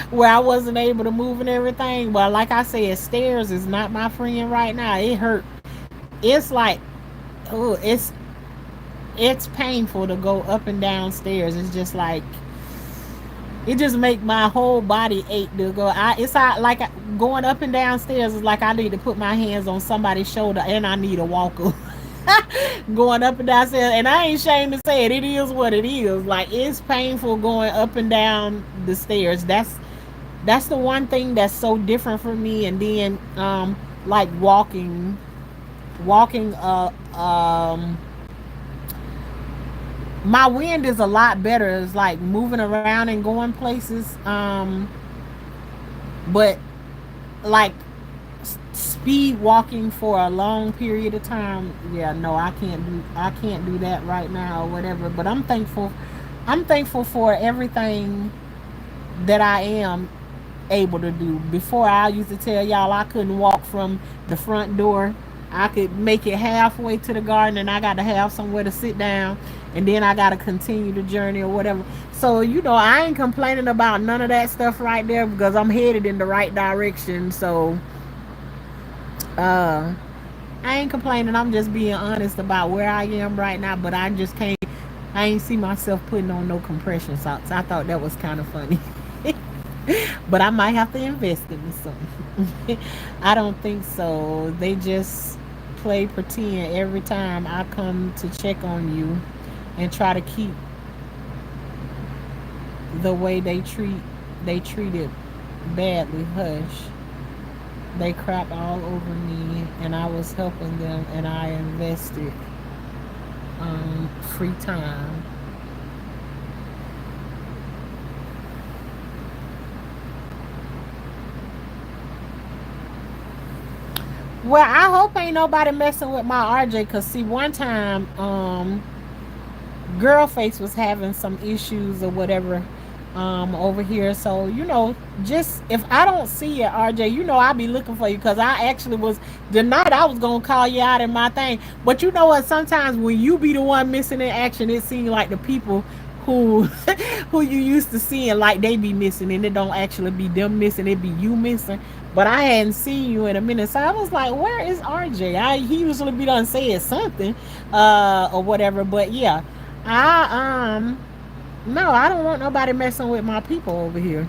Speaker 1: where I wasn't able to move and everything. But like I said, stairs is not my friend right now. It hurt. It's like, oh, it's painful to go up and down stairs. It's just like, it just make my whole body ache to go. It's like going up and down stairs is like I need to put my hands on somebody's shoulder and I need a walker. Going up and down stairs, and I ain't ashamed to say it. It is what it is. Like, it's painful going up and down the stairs. That's the one thing that's so different for me. And then like walking my wind is a lot better. It's like moving around and going places. But like speed walking for a long period of time, yeah, no, I can't do that right now or whatever. But I'm thankful for everything that I am able to do. Before, I used to tell y'all I couldn't walk from the front door. I could make it halfway to the garden and I got to have somewhere to sit down, and then I got to continue the journey or whatever. So, I ain't complaining about none of that stuff right there because I'm headed in the right direction. So, uh, I ain't complaining. I'm just being honest about where I am right now, but I just can't. I ain't see myself putting on no compression socks. I thought that was kind of funny. But I might have to invest in something. I don't think so. They just play pretend every time I come to check on you and try to keep the way they treated badly hush. They crap all over me and I was helping them and I invested free time. Well, I hope ain't nobody messing with my RJ. Cause see, one time, girl face was having some issues or whatever over here. So, just if I don't see it, RJ, I'll be looking for you, because I actually was the night I was gonna call you out in my thing. But you know what? Sometimes when you be the one missing in action, it seems like the people who who you used to seeing, like, they be missing, and it don't actually be them missing, it be you missing. But I hadn't seen you in a minute, so I was like, where is RJ? He usually be done saying something or whatever. But yeah, I no, I don't want nobody messing with my people over here.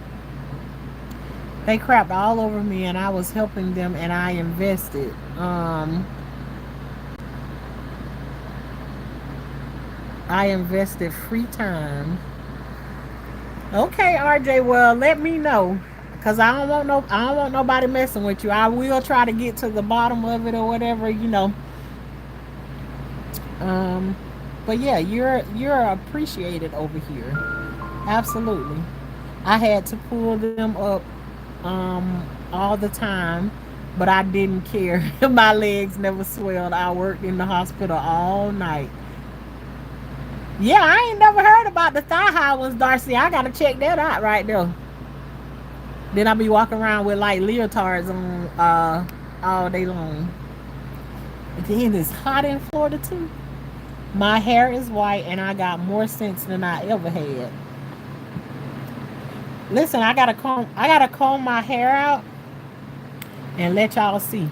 Speaker 1: They crapped all over me, and I was helping them, and I invested. I invested free time. Okay, RJ. Well, let me know, cause I don't want nobody messing with you. I will try to get to the bottom of it or whatever. Um, but yeah, you're appreciated over here. Absolutely. I had to pull them up all the time, but I didn't care. My legs never swelled. I worked in the hospital all night. Yeah, I ain't never heard about the thigh high ones, Darcy. I gotta check that out right there. Then I'll be walking around with like leotards on all day long. Then it's hot in Florida too. My hair is white, and I got more sense than I ever had. Listen, I gotta comb my hair out and let y'all see.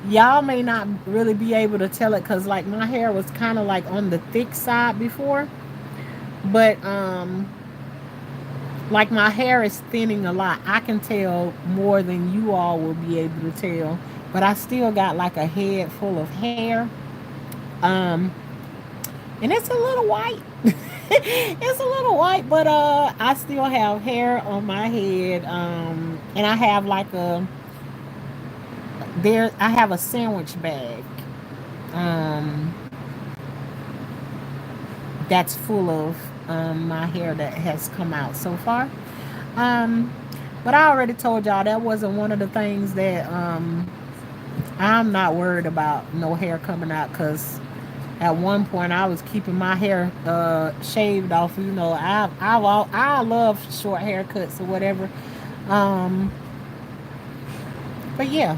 Speaker 1: Y'all may not really be able to tell it, because like my hair was kind of like on the thick side before, but like my hair is thinning a lot. I can tell more than you all will be able to tell, but I still got like a head full of hair. Um, and it's a little white. It's a little white, but I still have hair on my head. And I have like I have a sandwich bag. Um, that's full of my hair that has come out so far. Um, but I already told y'all that wasn't one of the things that I'm not worried about no hair coming out, because at one point I was keeping my hair shaved off. I love short haircuts or whatever. Um, but yeah,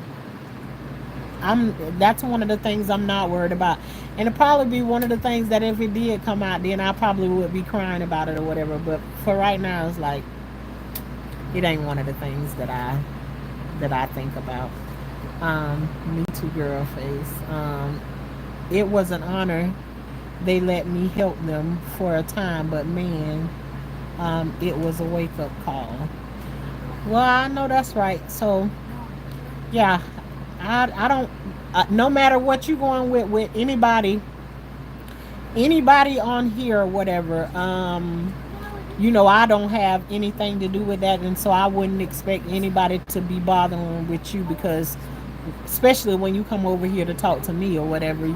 Speaker 1: that's one of the things I'm not worried about. And it'd probably be one of the things that if it did come out, then I probably would be crying about it or whatever. But for right now, it's like it ain't one of the things that I think about. Me too, girl face. It was an honor. They let me help them for a time, but man, it was a wake up call. Well, I know that's right. So yeah, I don't. No matter what you going with anybody on here or whatever. I don't have anything to do with that, and so I wouldn't expect anybody to be bothering with you, because especially when you come over here to talk to me or whatever.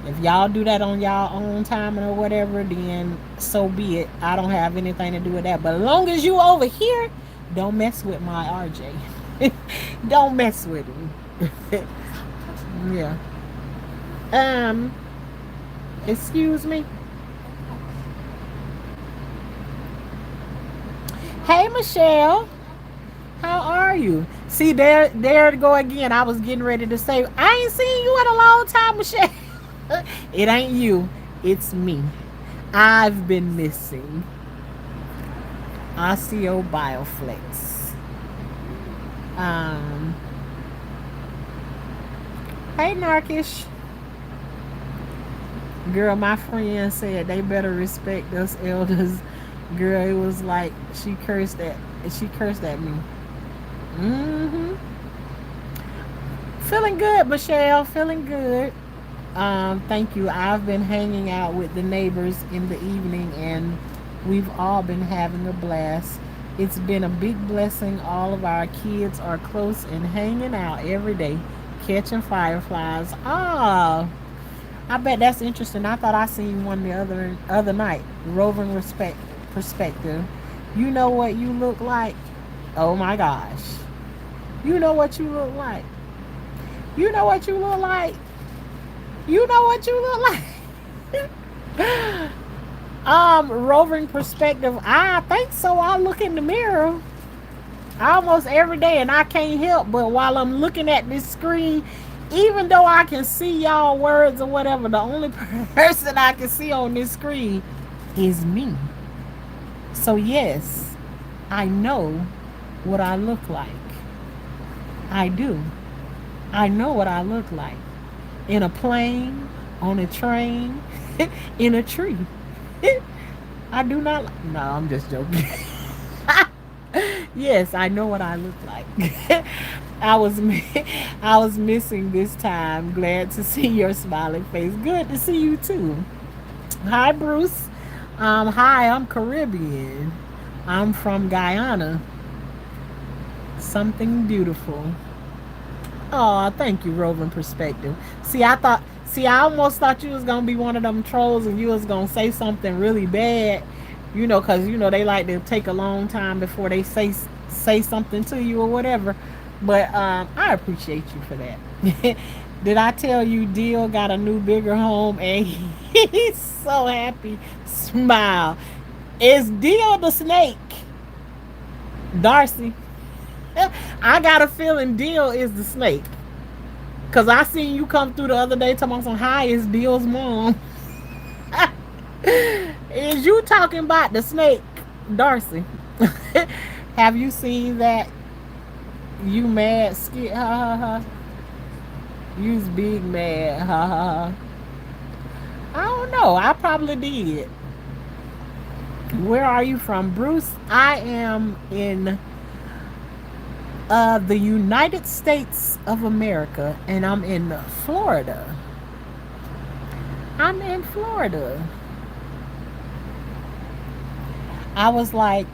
Speaker 1: If y'all do that on y'all own time or whatever, then so be it. I don't have anything to do with that. But as long as you over here, don't mess with my RJ. Don't mess with him. Yeah. Um, Excuse me. Hey, Michelle. How are you? See, there to go again. I was getting ready to say, I ain't seen you in a long time, Michelle. It ain't you. It's me. I've been missing. Osteo Bioflex. Um, hey, Narkish. Girl, my friend said they better respect us elders. Girl, it was like she cursed at me. Hmm. Feeling good, Michelle. Feeling good. Thank you. I've been hanging out with the neighbors in the evening, and we've all been having a blast. It's been a big blessing. All of our kids are close and hanging out every day, catching fireflies. Ah, I bet that's interesting. I thought I seen one the other night. Roving respect perspective. You know what you look like? Oh my gosh. You know what you look like? You know what you look like? You know what you look like? Roving perspective. I think so. I look in the mirror almost every day, and I can't help but while I'm looking at this screen, even though I can see y'all words or whatever, the only person I can see on this screen is me. So yes, I know what I look like. I do. I know what I look like in a plane, on a train, in a tree. I do not. No, I'm just joking. Yes, I know what I look like. I was I was missing this time. Glad to see your smiling face. Good to see you too. Hi, Bruce. Hi, I'm Caribbean. I'm from Guyana. Something beautiful. Oh, thank you, Roving Perspective. See, I almost thought you was gonna be one of them trolls and you was gonna say something really bad, cause they like to take a long time before they say something to you or whatever. But I appreciate you for that. Did I tell you Deal got a new bigger home and he's so happy? Smile. Is Deal the snake? Darcy. I got a feeling Deal is the snake. Cause I seen you come through the other day talking about some hi is Deal's mom. Is you talking about the snake, Darcy? Have you seen that you mad skit? Ha ha ha. You's big mad. Ha ha ha. I don't know. I probably did. Where are you from, Bruce? I am in the United States of America, and I'm in Florida. I'm in Florida. I was like,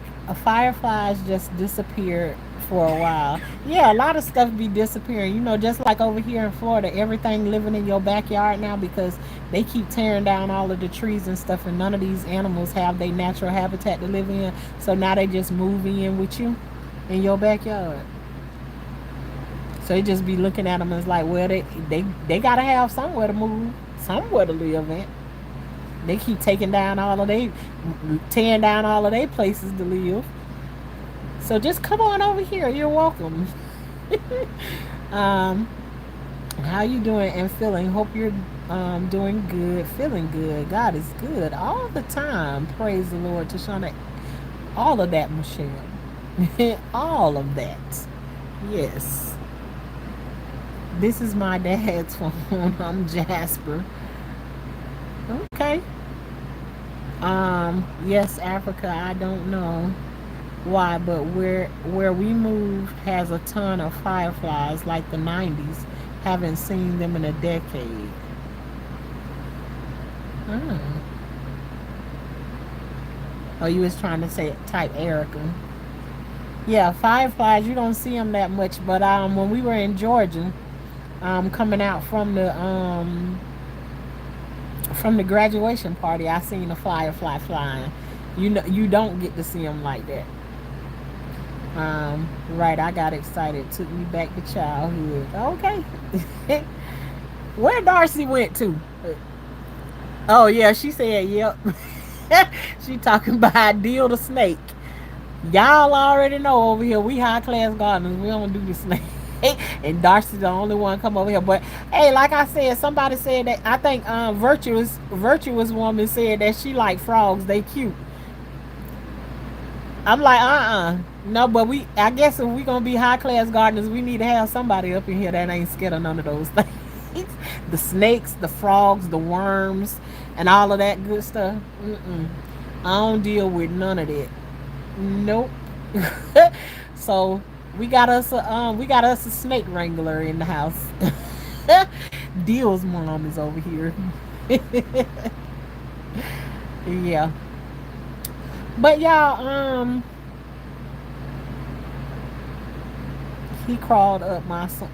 Speaker 1: fireflies just disappeared for a while. Yeah, a lot of stuff be disappearing. Just like over here in Florida, everything living in your backyard now because they keep tearing down all of the trees and stuff, and none of these animals have their natural habitat to live in. So now they just move in with you in your backyard. So they just be looking at them as like, well, they gotta have somewhere to move, somewhere to live at. They keep tearing down all of their places to live. So just come on over here. You're welcome. um, how you doing and feeling? Hope you're doing good, feeling good. God is good all the time. Praise the Lord, Tashana. All of that, Michelle. All of that. Yes. This is my dad's phone. I'm Jasper. Okay. Yes, Africa, I don't know why, but where we moved has a ton of fireflies like the 90s. Haven't seen them in a decade. Oh. Oh, you was trying to say type Erica. Yeah, fireflies, you don't see them that much, but when we were in Georgia, coming out from the graduation party, I seen a firefly flying. You don't get to see them like that. Right, I got excited. Took me back to childhood. Okay. Where Darcy went to? Oh, yeah, she said, yep. She talking about Deal the snake. Y'all already know over here, we high class gardeners. We don't do the snake. And Darcy's the only one come over here. But hey, like I said, somebody said that I think virtuous woman said that she like frogs. They cute. I'm like, no, but I guess if we gonna be high class gardeners, we need to have somebody up in here that ain't scared of none of those things. The snakes, the frogs, the worms, and all of that good stuff. I don't deal with none of that. Nope. So we got us a snake wrangler in the house. Deal's mom is over here. Yeah. But y'all, he crawled up my son.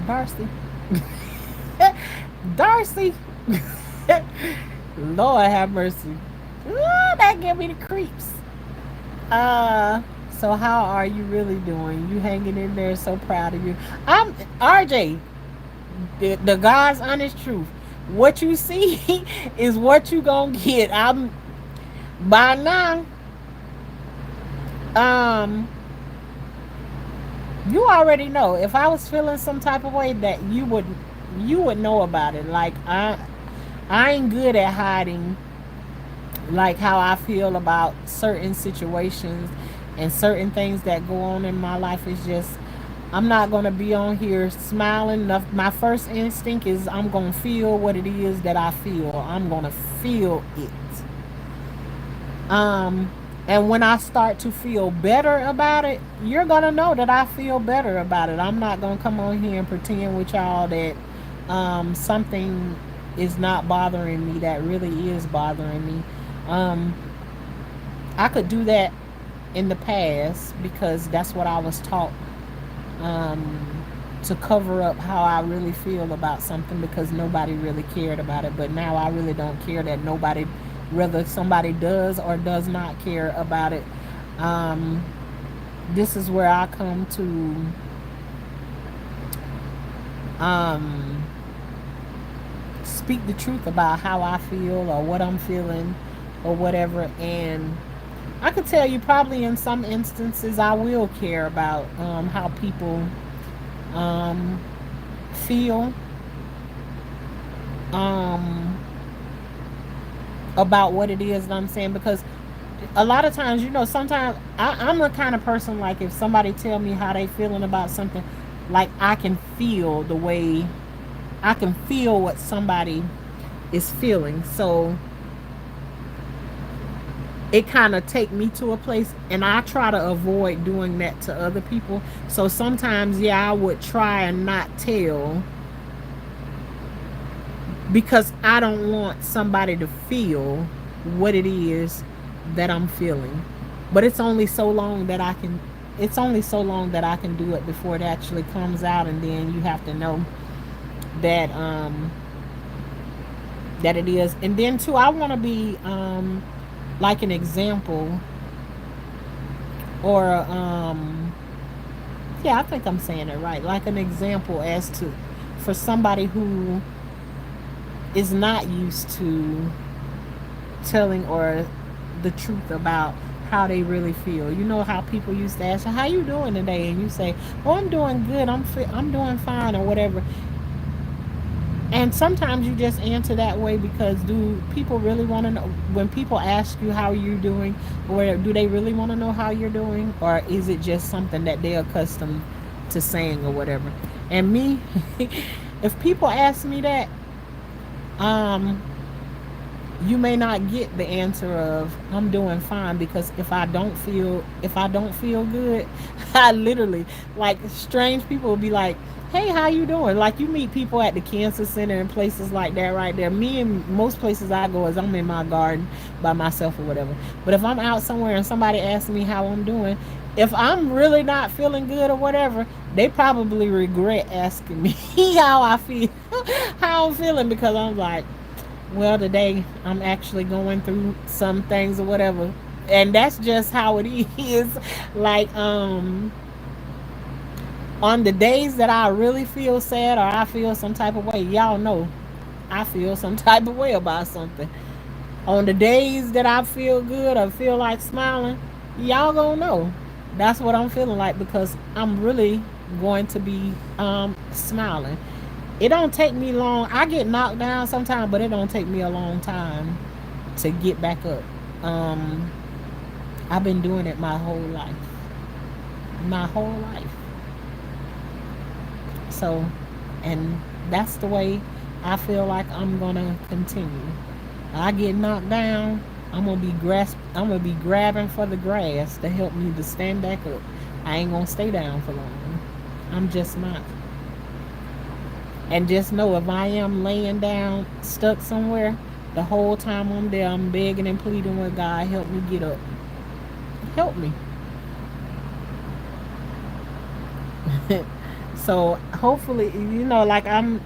Speaker 1: Darcy. Darcy. Lord have mercy. Ooh, that give me the creeps. So how are you really doing? You hanging in there? So proud of you. I'm RJ. The God's honest truth. What you see is what you gonna get. I'm by now. Um, you already know. If I was feeling some type of way, that you would know about it. Like I ain't good at hiding like how I feel about certain situations and certain things that go on in my life. Is just I'm not gonna be on here smiling. My first instinct is I'm gonna feel what it is that I feel. I'm gonna feel it. Um, and when I start to feel better about it, you're gonna know that I feel better about it. I'm not gonna come on here and pretend with y'all that something is not bothering me that really is bothering me. Um, I could do that in the past because that's what I was taught, to cover up how I really feel about something because nobody really cared about it. But now I really don't care that nobody, whether somebody does or does not care about it. Um, this is where I come to um, speak the truth about how I feel or what I'm feeling or whatever. And I could tell you probably in some instances I will care about how people um, feel um, about what it is that I'm saying, because a lot of times, sometimes I'm the kind of person, like, if somebody tell me how they feeling about something, like, I can feel what somebody is feeling. So it kind of take me to a place, and I try to avoid doing that to other people. So sometimes, yeah, I would try and not tell because I don't want somebody to feel what it is that I'm feeling. But it's only so long that I can do it before it actually comes out, and then you have to know that that it is. And then too, I want to be like an example, or yeah, I think I'm saying it right. Like an example as to for somebody who is not used to telling or the truth about how they really feel. You know how people used to ask you, "How you doing today?" And you say, "Oh, I'm doing good. I'm doing fine," or whatever. And sometimes you just answer that way because do people really want to know when people ask you how you're doing, or do they really want to know how you're doing, or is it just something that they're accustomed to saying or whatever? And me, if people ask me that, um, you may not get the answer of I'm doing fine, because if I don't feel good, I literally, like, strange people will be like, "Hey, how you doing?" Like, you meet people at the cancer center and places like that right there. Me, and most places I go is I'm in my garden by myself or whatever. But if I'm out somewhere and somebody asks me how I'm doing, if I'm really not feeling good or whatever, they probably regret asking me how I feel, how I'm feeling, because I'm like, well, today I'm actually going through some things or whatever. And that's just how it is. Like, on the days that I really feel sad or I feel some type of way, y'all know I feel some type of way about something. On the days that I feel good or feel like smiling, y'all gonna know that's what I'm feeling like, because I'm really going to be smiling. It don't take me long. I get knocked down sometimes, but it don't take me a long time to get back up. Um, I've been doing it my whole life. My whole life. So, and that's the way I feel like I'm gonna continue. I get knocked down, I'm gonna be grabbing for the grass to help me to stand back up. I ain't gonna stay down for long. I'm just not. And just know, if I am laying down stuck somewhere, the whole time I'm there, I'm begging and pleading with God, help me get up. Help me. So hopefully, like, I'm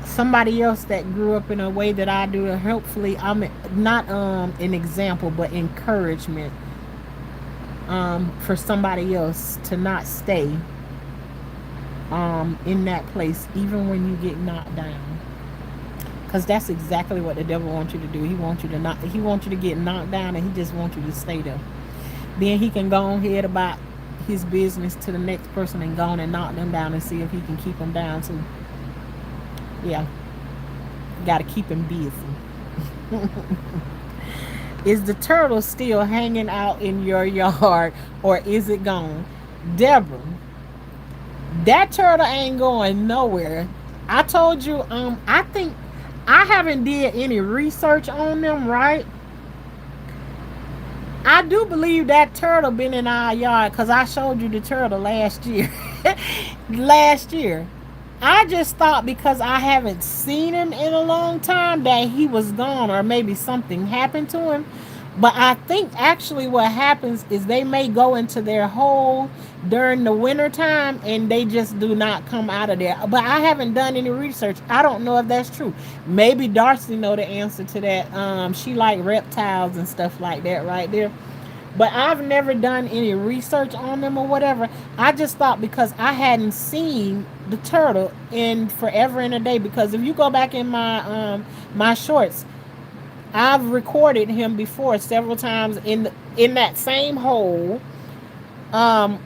Speaker 1: somebody else that grew up in a way that I do. Hopefully, I'm not an example, but encouragement for somebody else to not stay in that place, even when you get knocked down. Because that's exactly what the devil wants you to do. He wants you to not. He wants you to get knocked down, and he just wants you to stay there. Then he can go ahead about his business to the next person and go on and knock them down and see if he can keep them down too. Yeah, got to keep him busy. Is the turtle still hanging out in your yard, or is it gone? Deborah, that turtle ain't going nowhere. I told you, I think I haven't did any research on them, right? I do believe that turtle been in our yard because I showed you the turtle last year. Last year. I just thought because I haven't seen him in a long time that he was gone or maybe something happened to him. But I think actually what happens is they may go into their hole during the winter time and they just do not come out of there. But I haven't done any research. I don't know if that's true. Maybe Darcy know the answer to that. She like reptiles and stuff like that right there. But I've never done any research on them or whatever. I just thought because I hadn't seen the turtle in forever and a day. Because if you go back in my shorts, I've recorded him before several times in that same hole,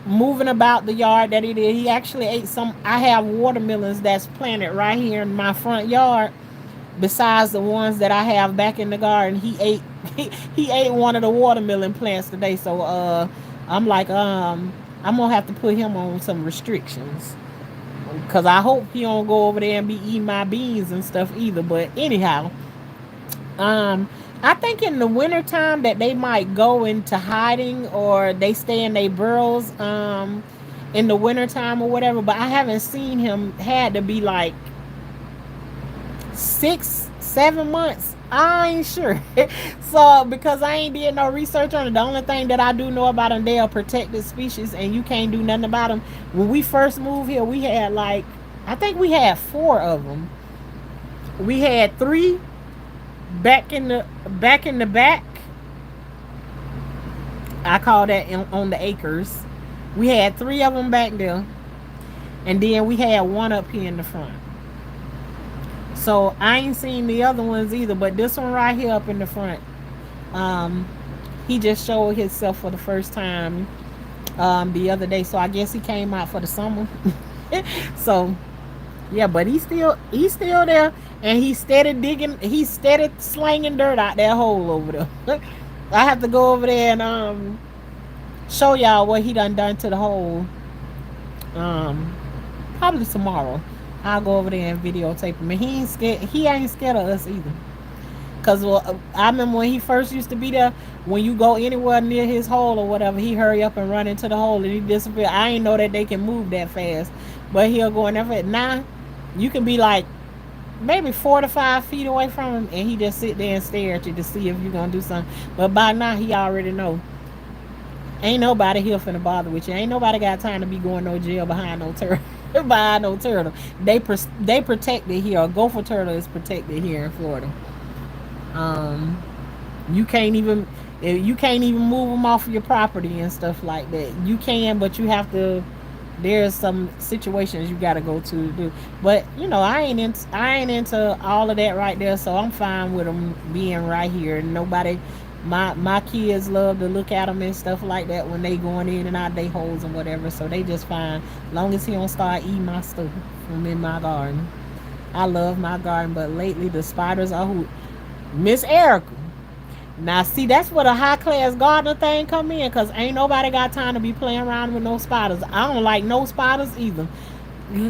Speaker 1: moving about the yard that he did. He actually ate some. I have watermelons that's planted right here in my front yard. Besides the ones that I have back in the garden, he ate he ate one of the watermelon plants today. So I'm like I'm gonna have to put him on some restrictions because I hope he don't go over there and be eating my beans and stuff either. But anyhow, I think in the wintertime that they might go into hiding or they stay in their burrows in the wintertime or whatever. But I haven't seen him. Had to be like 6 7 months. I ain't sure. So because I ain't did no research on it, the only thing that I do know about them, they are protected species and you can't do nothing about them. When we first moved here, we had like, I think we had 4 of them. We had 3 back. I call that on the acres. We had 3 of them back there, and then we had 1 up here in the front. So I ain't seen the other ones either, but this one right here up in the front, he just showed himself for the first time the other day. So I guess he came out for the summer. So yeah, but he's still there, and he's steady digging. He's steady slanging dirt out that hole over there. I have to go over there and show y'all what he done to the hole. Probably tomorrow. I'll go over there and videotape him. And he ain't scared. He ain't scared of us either. Cause I remember when he first used to be there. When you go anywhere near his hole or whatever, he hurry up and run into the hole and he disappear. I ain't know that they can move that fast, but he'll go in there. Now, you can be like maybe 4 to 5 feet away from him, and he just sit there and stare at you to see if you're gonna do something. But by now, he already know. Ain't nobody here finna bother with you. Ain't nobody got time to be going no jail behind no turtle. Behind no turtle. They protected here. A gopher turtle is protected here in Florida. Um, you can't even move them off of your property and stuff like that. You can, but you have to. There's some situations you got to go to do. But I ain't into all of that right there. So I'm fine with them being right here. Nobody. My kids love to look at them and stuff like that when they going in and out they holes and whatever. So they just fine. Long as he don't start eating my stuff from in my garden. I love my garden, but lately the spiders are who. Miss Erica. Now see, that's where the high class gardener thing come in, cause ain't nobody got time to be playing around with no spiders. I don't like no spiders either.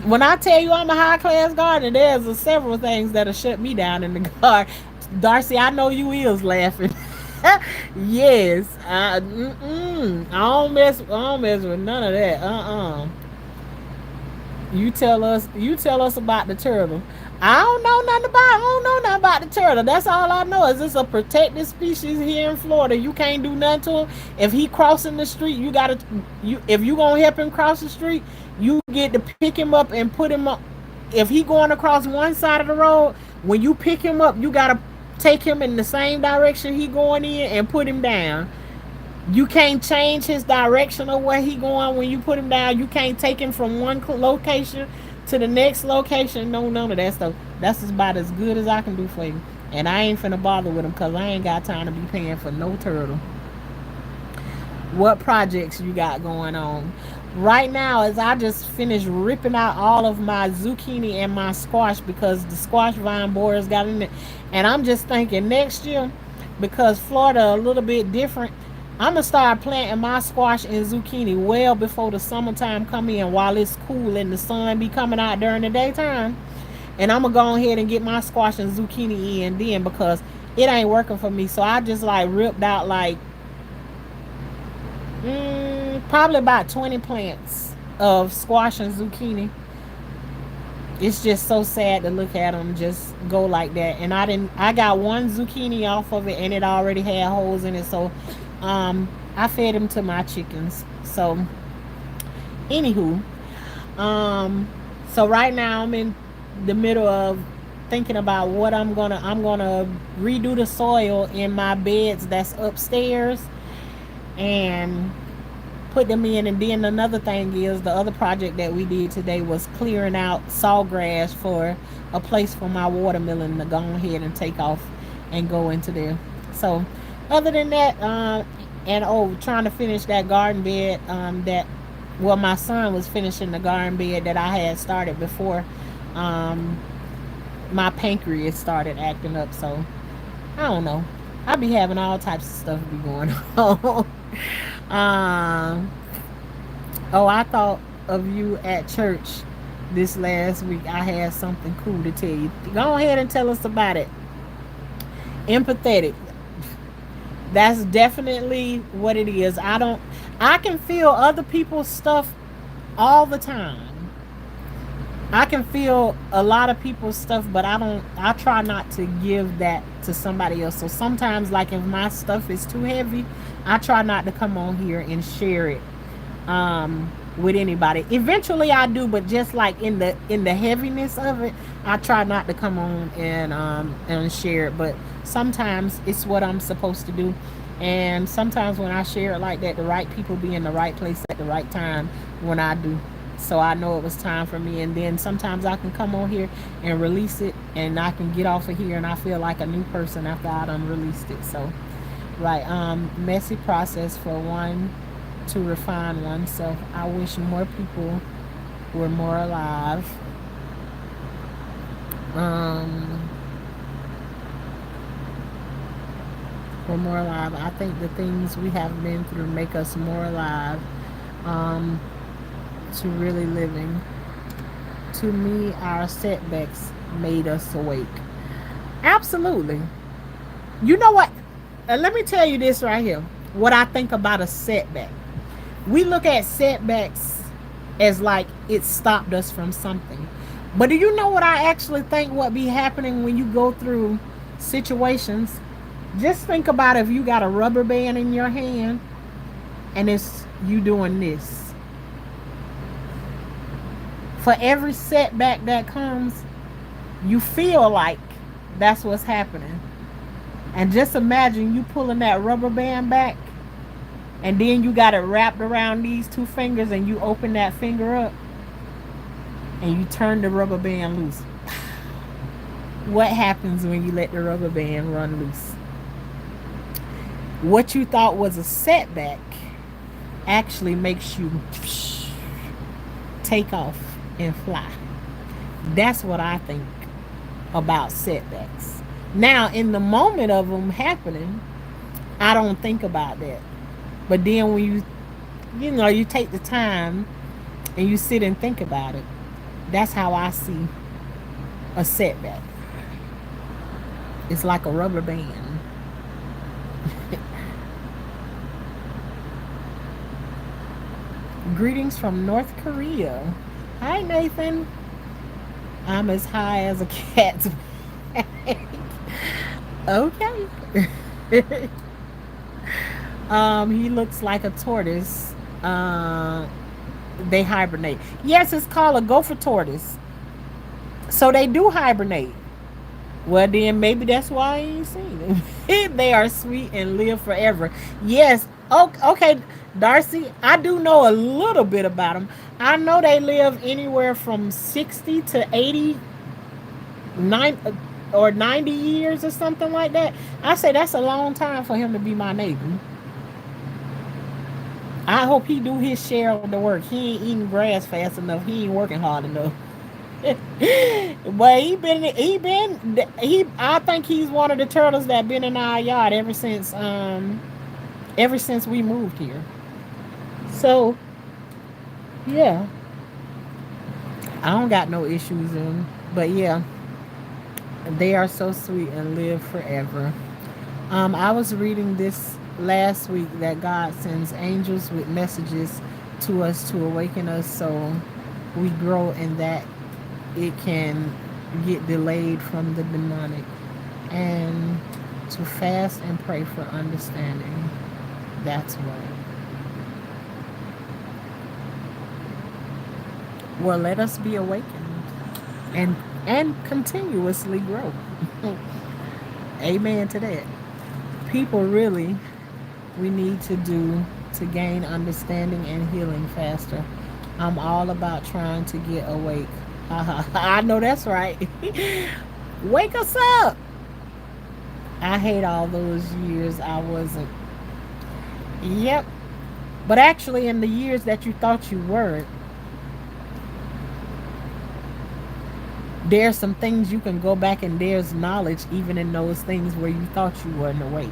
Speaker 1: When I tell you I'm a high class gardener, there's several things that'll shut me down in the garden. Darcy, I know you is laughing. Yes, I don't mess with none of that. You tell us about the turtle. I don't know nothing about the turtle. That's all I know is it's a protected species here in Florida. You can't do nothing to him. If he crossing the street, if you gonna help him cross the street, you get to pick him up and put him up. If he going across one side of the road, when you pick him up, you gotta take him in the same direction he going in and put him down. You can't change his direction of where he going when you put him down. You can't take him from one location to the next location. No, none of that stuff. That's about as good as I can do for you. And I ain't finna bother with them because I ain't got time to be paying for no turtle. What projects you got going on? Right now, as I just finished ripping out all of my zucchini and my squash because the squash vine borers got in it. And I'm just thinking next year, because Florida a little bit different, I'm gonna start planting my squash and zucchini well before the summertime come in while it's cool and the sun be coming out during the daytime. And I'm gonna go ahead and get my squash and zucchini in then because it ain't working for me. So I just like ripped out like probably about 20 plants of squash and zucchini. It's just so sad to look at them just go like that. And I got one zucchini off of it and it already had holes in it. So I fed them to my chickens. So anywho, um, so right now I'm in the middle of thinking about what I'm gonna redo the soil in my beds that's upstairs and put them in. And then another thing is the other project that we did today was clearing out sawgrass for a place for my watermelon to go ahead and take off and go into there. So other than that, and trying to finish that garden bed, that well, my son was finishing the garden bed that I had started before um my pancreas started acting up. So I don't know, I be having all types of stuff be going on. um Oh, I thought of you at church this last week. I had something cool to tell you. Go ahead and tell us about it. Empathetic. That's definitely what it is. I can feel other people's stuff all the time. I can feel a lot of people's stuff, but I try not to give that to somebody else. So sometimes like if my stuff is too heavy, I try not to come on here and share it with anybody. Eventually I do, but just like in the heaviness of it, I try not to come on and share it. But sometimes it's what I'm supposed to do. And sometimes when I share it like that, the right people be in the right place at the right time when I do. So I know it was time for me. And then sometimes I can come on here and release it and I can get off of here and I feel like a new person after I done released it. So right, messy process for one to refine oneself. I wish more people were more alive. Um, we're more alive. I think the things we have been through make us more alive um, to really living. To me, our setbacks made us awake. Absolutely. You know what? Let me tell you this right here. What I think about a setback. We look at setbacks as like it stopped us from something. But do you know what I actually think what be happening when you go through situations? Just think about if you got a rubber band in your hand and it's you doing this. For every setback that comes, you feel like that's what's happening. And just imagine you pulling that rubber band back and then you got it wrapped around these two fingers and you open that finger up and you turn the rubber band loose. What happens when you let the rubber band run loose? What you thought was a setback actually makes you take off and fly. That's what I think about setbacks. Now, in the moment of them happening, I don't think about that. But then when you take the time and you sit and think about it, that's how I see a setback. It's like a rubber band. Greetings from North Korea. Hi, Nathan. I'm as high as a cat's back. Okay. He looks like a tortoise. They hibernate. Yes, it's called a gopher tortoise. So they do hibernate. Well, then maybe that's why I ain't seen them. They are sweet and live forever. Yes. Okay, Darcy. I do know a little bit about them. I know they live anywhere from 60 to 80 nine or 90 years or something like that. I say that's a long time for him to be my neighbor. I hope he do his share of the work. He ain't eating grass fast enough. He ain't working hard enough. But he. I think he's one of the turtles that been in our yard ever since we moved here. So yeah, I don't got no issues in. But yeah, they are so sweet and live forever. I was reading this last week that God sends angels with messages to us to awaken us so we grow in that it can get delayed from the demonic and to fast and pray for understanding. That's right. Well, let us be awakened and continuously grow. Amen to that. People really we need to do to gain understanding and healing faster. I'm all about trying to get awake. I know that's right. Wake us up. I hate all those years I wasn't. Yep. But actually, in the years that you thought you weren't, there's some things you can go back and there's knowledge even in those things where you thought you weren't awake.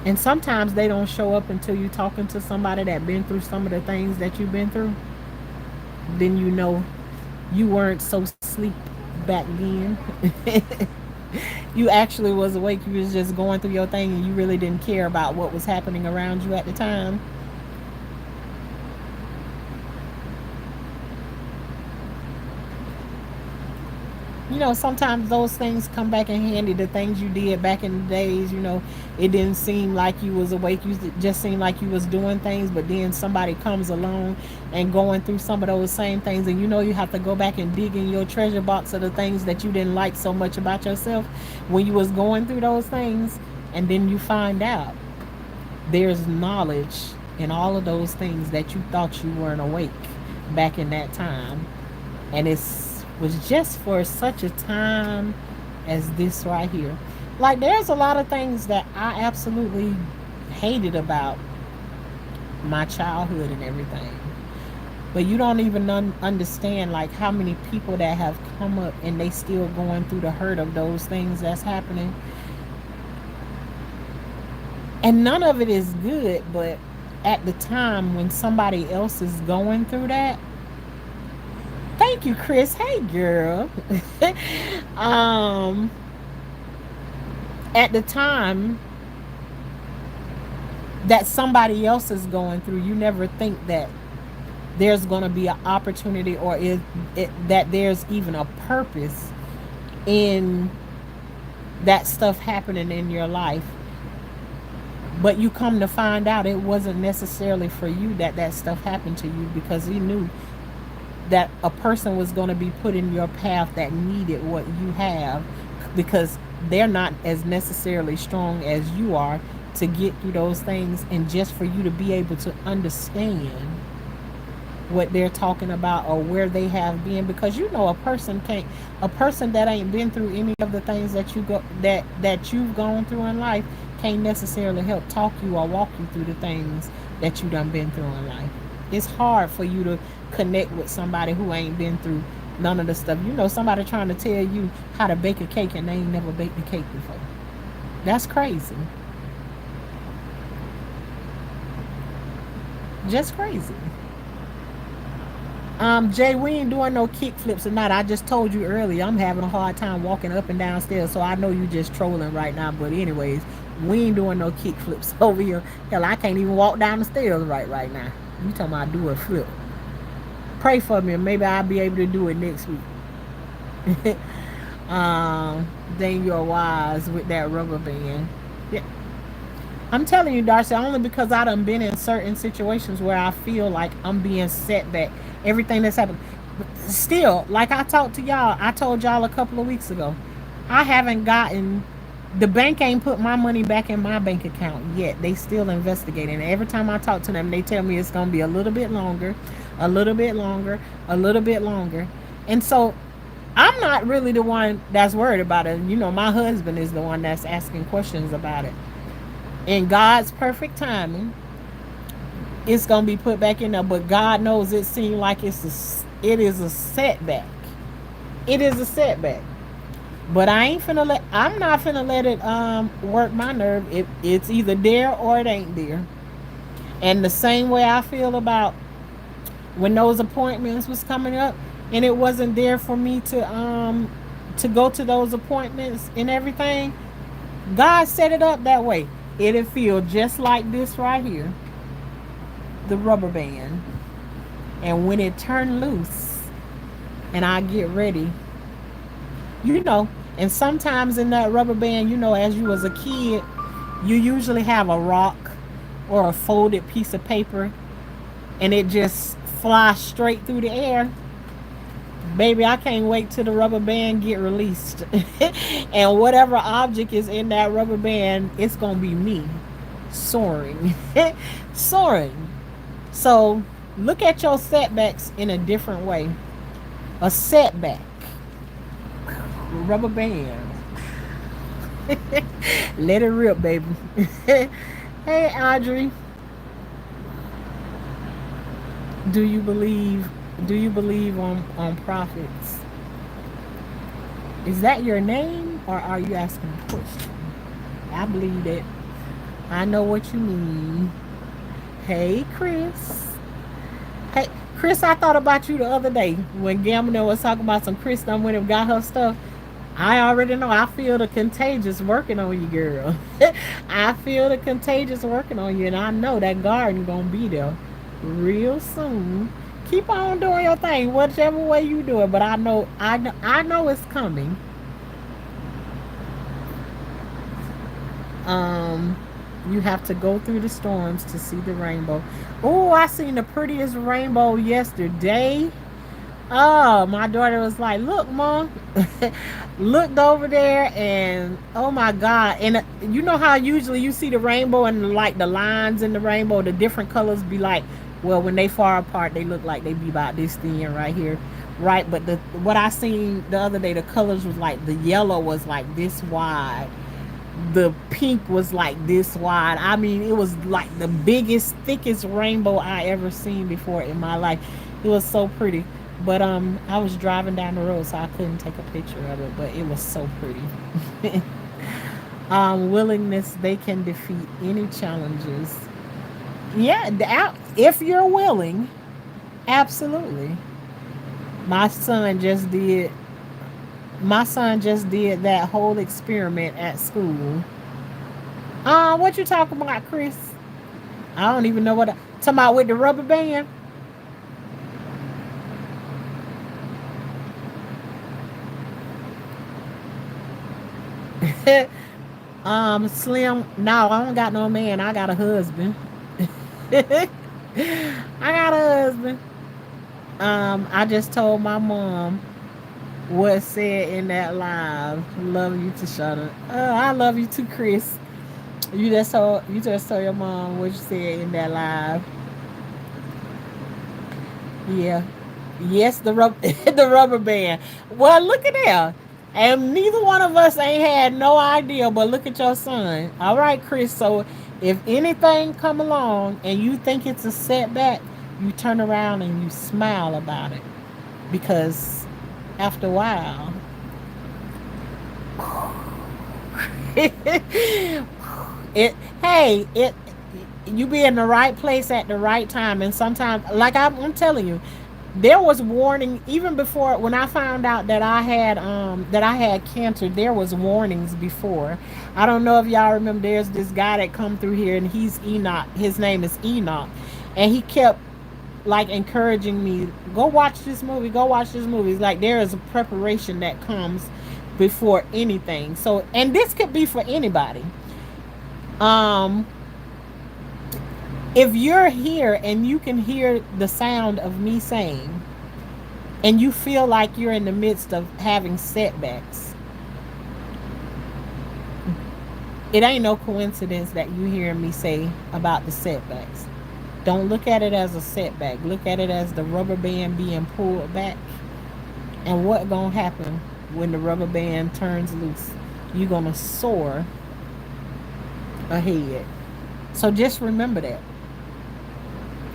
Speaker 1: And sometimes they don't show up until you talking to somebody that been through some of the things that you've been through. Then you know you weren't so sleep back then. You actually was awake. You was just going through your thing and you really didn't care about what was happening around you at the time. Sometimes those things come back in handy. The things you did back in the days, it didn't seem like you was awake. You just seemed like you was doing things, but then somebody comes along and going through some of those same things, and you have to go back and dig in your treasure box of the things that you didn't like so much about yourself when you was going through those things, and then you find out there's knowledge in all of those things that you thought you weren't awake back in that time, and it's was just for such a time as this right here. Like, there's a lot of things that I absolutely hated about my childhood and everything. But you don't even understand, like, how many people that have come up and they still going through the hurt of those things that's happening. And none of it is good, but at the time when somebody else is going through that, thank you, Chris. Hey, girl. um, at the time that somebody else is going through, you never think that there's going to be an opportunity or that there's even a purpose in that stuff happening in your life. But you come to find out it wasn't necessarily for you that stuff happened to you, because he knew that a person was going to be put in your path that needed what you have, because they're not as necessarily strong as you are to get through those things, and just for you to be able to understand what they're talking about or where they have been, because a person that ain't been through any of the things that you've gone through in life can't necessarily help talk you or walk you through the things that you done been through in life. It's hard for you to connect with somebody who ain't been through none of the stuff. Somebody trying to tell you how to bake a cake and they ain't never baked a cake before. That's crazy. Just crazy. Jay, we ain't doing no kick flips tonight. I just told you earlier I'm having a hard time walking up and down stairs, so I know you just trolling right now. But anyways, we ain't doing no kick flips over here. Hell, I can't even walk down the stairs right now. You talking about do a flip? Pray for me, and maybe I'll be able to do it next week. Then you're wise with that rubber band. Yeah. I'm telling you, Darcy, only because I done been in certain situations where I feel like I'm being set back. Everything that's happened. Still, like I told y'all a couple of weeks ago, I haven't gotten, the bank ain't put my money back in my bank account yet. They still investigating. Every time I talk to them, they tell me it's going to be a little bit longer, a little bit longer, a little bit longer. And so I'm not really the one that's worried about it. You know, my husband is the one that's asking questions about it. In God's perfect timing, it's gonna be put back in there. But God knows it seemed like it is a setback. It is a setback. But I'm not finna let it work my nerve. It's either there or it ain't there. And the same way I feel about when those appointments was coming up and it wasn't there for me to go to those appointments and everything. God set it up that way. It'll feel just like this right here, the rubber band. And when it turned loose and I get ready, you know, and sometimes in that rubber band, you know, as you was a kid, you usually have a rock or a folded piece of paper and it just flies straight through the air. Baby, I can't wait till the rubber band get released. And whatever object is in that rubber band, it's going to be me soaring. Soaring. So look at your setbacks in a different way. A setback. Rubber band. Let it rip, baby. Hey, Audrey. Do you believe on prophets? Is that your name or are you asking a question? I believe that. I know what you mean. Hey, Chris. Hey, Chris, I thought about you the other day when Gamma was talking about some Chris done went and got her stuff. I already know. I feel the contagious working on you, girl. I feel the contagious working on you, and I know that garden gonna be there real soon. Keep on doing your thing, whichever way you do it. But I know it's coming. Um, you have to go through the storms to see the rainbow. Oh, I seen the prettiest rainbow yesterday. Oh, my daughter was like, "Look, mom," looked over there, and oh my god! And you know how usually you see the rainbow and like the lines in the rainbow, the different colors be like, well, when they far apart, they look like they be about this thin right here, right? But the what I seen the other day, the colors was like the yellow was like this wide, the pink was like this wide. I mean, it was like the biggest, thickest rainbow I ever seen before in my life. It was so pretty. But I was driving down the road, so I couldn't take a picture of it. But it was so pretty. Willingness, they can defeat any challenges. Yeah, if you're willing, absolutely. My son just did. My son just did that whole experiment at school. What you talking about, Chris? I don't even know what. Talking about with the rubber band. Slim. No, I don't got no man. I got a husband. I got a husband. I just told my mom what said in that live. Love you to shut up. I love you too, Chris. You just told your mom what you said in that live. Yeah. Yes, the the rubber band. Well, look at there. And neither one of us ain't had no idea, but look at your son. All right, Chris. So if anything come along and you think it's a setback, you turn around and you smile about it. Because after a while, it it you be in the right place at the right time. And sometimes, like I'm telling you, there was warning even before when I found out that I had cancer. There was warnings before. I don't know if y'all remember. There's this guy that come through here, and he's Enoch. His name is Enoch, and he kept like encouraging me, go watch this movie, go watch this movie. It's like there is a preparation that comes before anything. So, and this could be for anybody. um if you're here and you can hear the sound of me saying, and you feel like you're in the midst of having setbacks, it ain't no coincidence that you hear me say about the setbacks. Don't look at it as a setback. Look at it as the rubber band being pulled back, And what gonna happen when the rubber band turns loose? You're gonna soar ahead. So just remember that.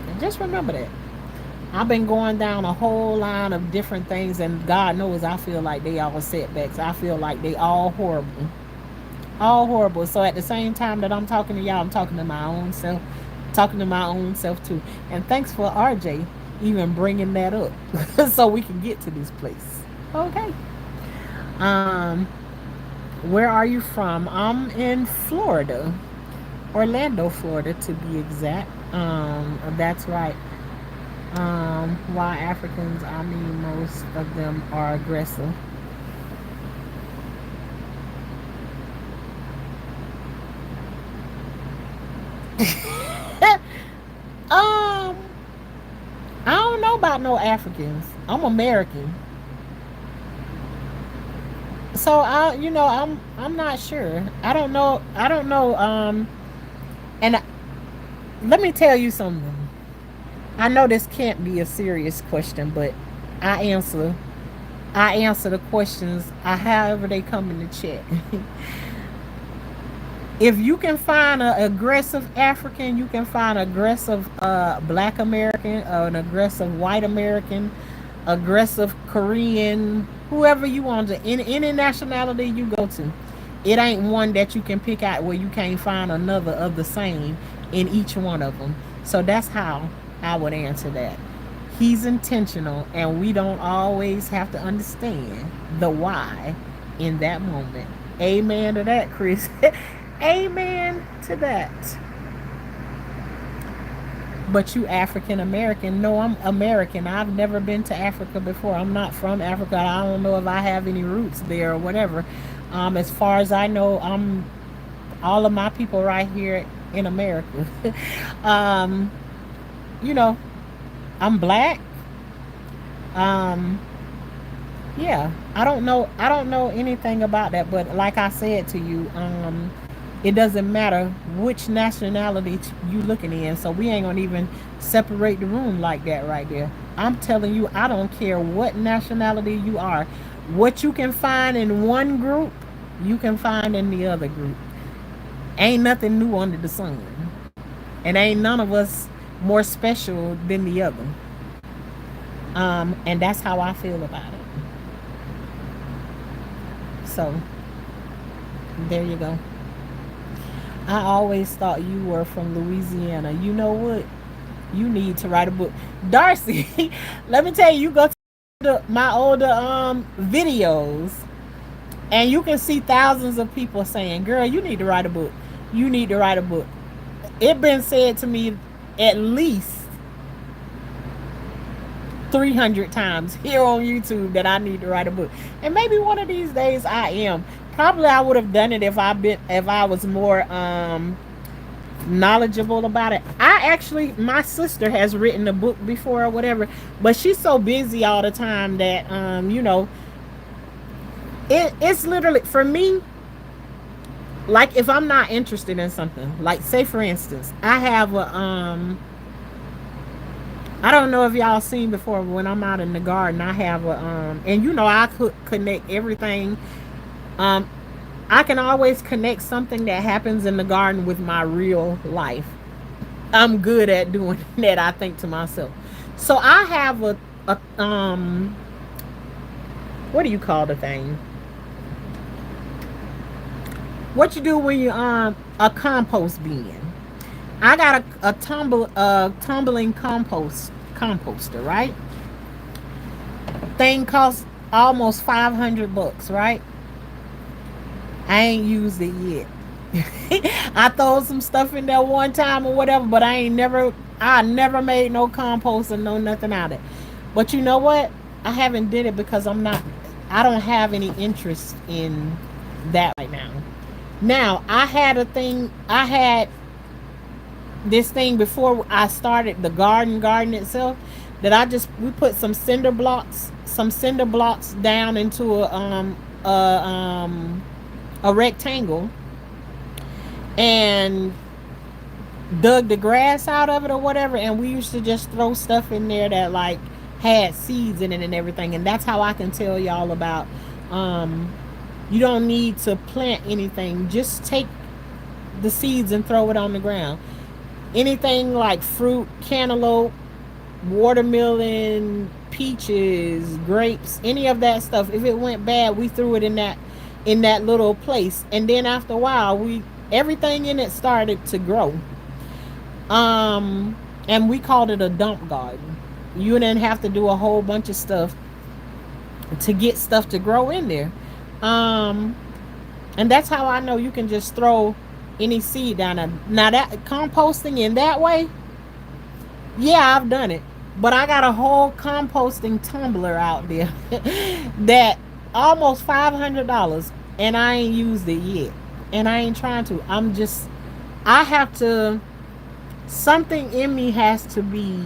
Speaker 1: And just remember that. I've been going down a whole line of different things, and God knows I feel like they all setbacks. I feel like they all horrible. All horrible. So at the same time that I'm talking to y'all, I'm talking to my own self, talking to my own self too. And thanks for RJ even bringing that up so we can get to this place. Okay. Um, where are you from? I'm in Florida, Orlando, Florida, to be exact. That's right. Why Africans? I mean, most of them are aggressive. um, I don't know about no Africans. I'm American, so I'm not sure. I don't know. I don't know. And let me tell you something. I know this can't be a serious question, but I answer. I answer the questions however they come in the chat. If you can find an aggressive African, you can find an aggressive Black American, an aggressive White American, aggressive Korean, whoever you want to, any nationality you go to. It ain't one that you can pick out where you can't find another of the same in each one of them. So that's how I would answer that. He's intentional, and we don't always have to understand the why in that moment. Amen to that, Chris. Amen to that. But you African American? No, I'm American. I've never been to Africa before. I'm not from Africa. I don't know if I have any roots there or whatever. As far as I know, I'm all of my people right here in America. um, you know, I'm black. Um, yeah, I don't know. I don't know anything about that. But like I said to you, it doesn't matter which nationality you looking in. So we ain't gonna even separate the room like that right there. I'm telling you, I don't care what nationality you are. What you can find in one group, you can find in the other group. Ain't nothing new under the sun. And ain't none of us more special than the other. And that's how I feel about it. So there you go. I always thought you were from Louisiana. You know what? You need to write a book. Darcy, let me tell you, you go to my older videos, and you can see thousands of people saying, girl, you need to write a book. You need to write a book. It been said to me at least 300 times here on YouTube that I need to write a book. And maybe one of these days I am. Probably I would have done it if I was more knowledgeable about it. I actually, my sister has written a book before or whatever, but she's so busy all the time that it's literally for me, like if I'm not interested in something, like say for instance, I have a I don't know if y'all seen before, but when I'm out in the garden, I have a and I could connect everything. um I can always connect something that happens in the garden with my real life. I'm good at doing that, I think to myself. So I have a what do you call the thing? What you do when you a compost bin. I got a tumbling composter, right? Thing costs almost $500, right? I ain't used it yet. I throw some stuff in there one time or whatever, but I never made no compost and no nothing out of it. But you know what? I haven't did it because I don't have any interest in that right now. Now, I had this thing before I started the garden itself, that we put some cinder blocks down into a rectangle, and dug the grass out of it or whatever, and we used to just throw stuff in there that like had seeds in it and everything. And that's how I can tell y'all about, um, you don't need to plant anything. Just take the seeds and throw it on the ground. Anything like fruit, cantaloupe, watermelon, peaches, grapes, any of that stuff. If it went bad, we threw it in that little place, and then after a while, we everything in it started to grow. And we called it a dump garden. You didn't have to do a whole bunch of stuff to get stuff to grow in there. Um, and that's how I know you can just throw any seed down there. Now that composting in that way, yeah, I've done it. But I got a whole composting tumbler out there that almost $500, and I ain't used it yet. And I ain't trying to. I have to, something in me has to be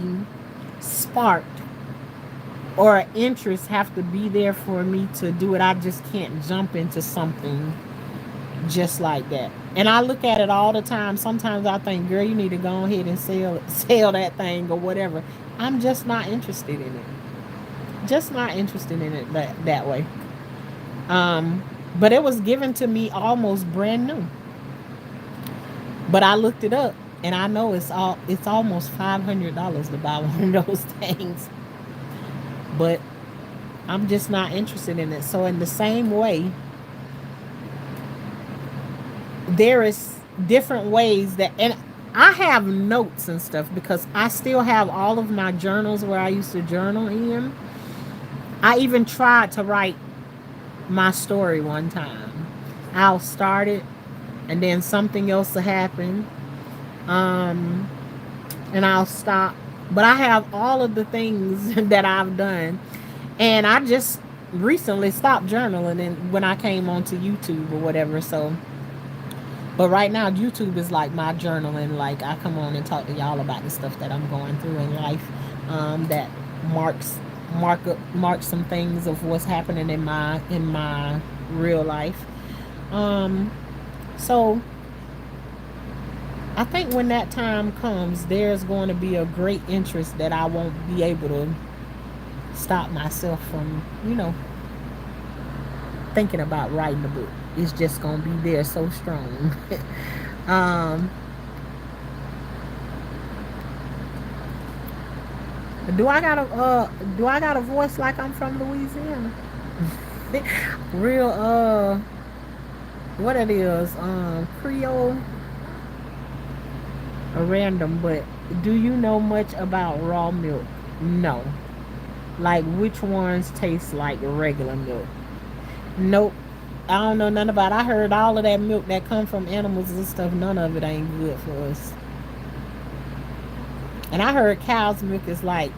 Speaker 1: sparked, or interest have to be there for me to do it. I just can't jump into something just like that. And I look at it all the time. Sometimes I think, girl, you need to go ahead and sell that thing or whatever. I'm just not interested in it. Just not interested in it that way. Um, but it was given to me almost brand new. But I looked it up, and I know it's almost $500 to buy one of those things. But I'm just not interested in it. So in the same way, there is different ways that, and I have notes and stuff because I still have all of my journals where I used to journal in. I even tried to write my story one time. I'll start it, and then something else will happen, um and I'll stop. But I have all of the things that I've done, and I just recently stopped journaling and when I came onto YouTube or whatever. So but right now, YouTube is like my journaling. Like, I come on and talk to y'all about the stuff that I'm going through in life, that marks mark some things of what's happening in my real life. Um, so I think when that time comes, there's going to be a great interest that I won't be able to stop myself from, thinking about writing a book. It's just gonna be there so strong. um, do I got a voice like I'm from Louisiana? Real what it is, Creole or random, but do you know much about raw milk? No. Like, which ones taste like regular milk? Nope. I don't know nothing about it. I heard all of that milk that come from animals and stuff, none of it ain't good for us. And I heard cow's milk is like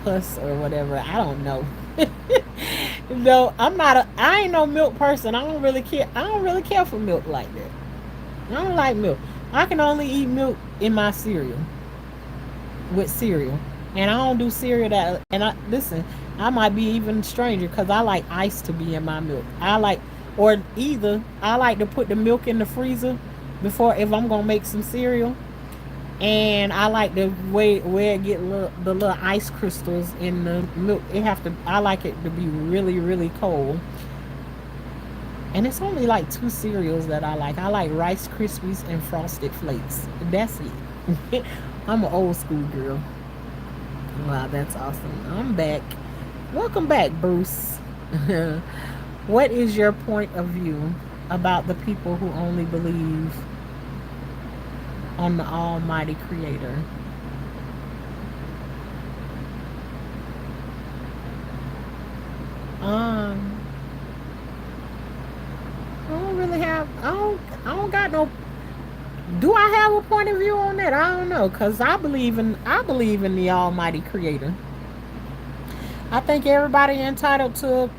Speaker 1: pus or whatever. I don't know. No, I ain't no milk person. I don't really care for milk like that. I don't like milk. I can only eat milk in my cereal, with cereal. And I don't do cereal that, and I might be even stranger because I like ice to be in my milk. Or either I like to put the milk in the freezer before, if I'm gonna make some cereal, and I like the way where it get the little ice crystals in the milk. I like it to be really, really cold. And it's only like two cereals that I like. I like Rice Krispies and Frosted Flakes. That's it. I'm an old school girl. Wow, that's awesome. I'm back. Welcome back, Bruce. What is your point of view about the people who only believe on the Almighty Creator? Um, I don't really have. I don't got no. Do I have a point of view on that? I don't know, cause I believe in the Almighty Creator. I think everybody entitled to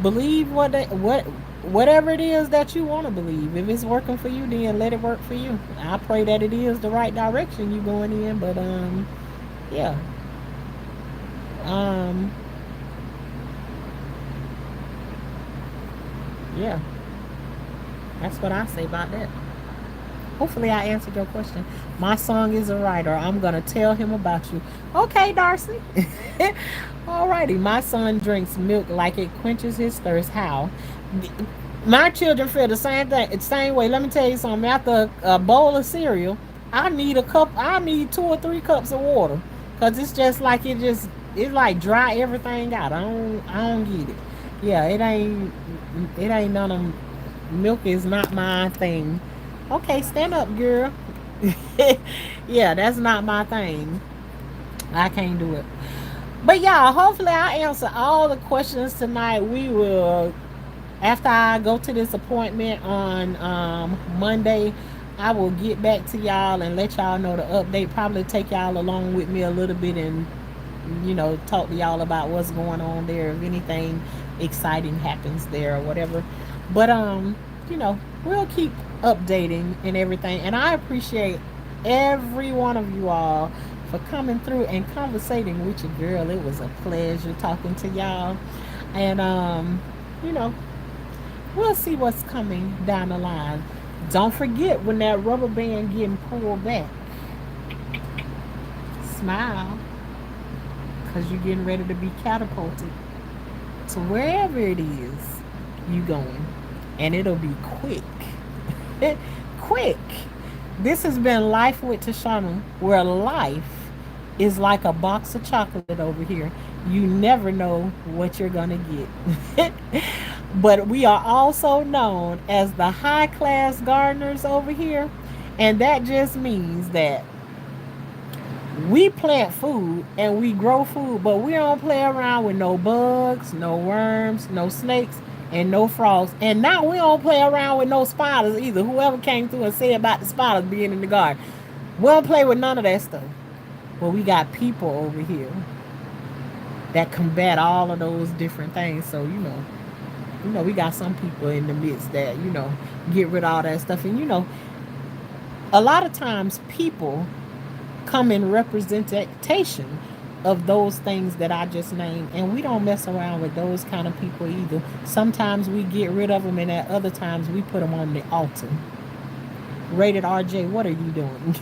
Speaker 1: believe whatever it is that you want to believe. If it's working for you, then let it work for you. I pray that it is the right direction you going in. But yeah. Um, yeah. That's what I say about that. Hopefully, I answered your question. My song is a writer. I'm gonna tell him about you. Okay, Darcy. Alrighty. My son drinks milk like it quenches his thirst. How? My children feel the same thing, the same way. Let me tell you something. After a bowl of cereal, I need a cup. I need 2 or 3 cups of water, cause it's just like it like dry everything out. I don't get it. Yeah, it ain't none of milk is not my thing. Okay, stand up, girl. Yeah, that's not my thing. I can't do it. But yeah, hopefully I answer all the questions tonight. We will, after I go to this appointment on Monday, I will get back to y'all and let y'all know the update. Probably take y'all along with me a little bit and talk to y'all about what's going on there, if anything exciting happens there or whatever. But we'll keep updating and everything. And I appreciate every one of you all for coming through and conversating with your girl. It was a pleasure talking to y'all. And you know, we'll see what's coming down the line. Don't forget when that rubber band getting pulled back. Smile, because you're getting ready to be catapulted to wherever it is you going, and it'll be quick. Quick. This has been Life with Tashana, where life is like a box of chocolate over here. You never know what you're gonna get. But we are also known as the high class gardeners over here, and that just means that we plant food and we grow food, but we don't play around with no bugs, no worms, no snakes, and no frogs. And now we don't play around with no spiders either. Whoever came through and said about the spiders being in the garden, we don't play with none of that stuff. But we got people over here that combat all of those different things. So we got some people in the midst that get rid of all that stuff. And a lot of times people come in representation of those things that I just named, and we don't mess around with those kind of people either. Sometimes we get rid of them, and at other times we put them on the altar. Rated RJ, what are you doing?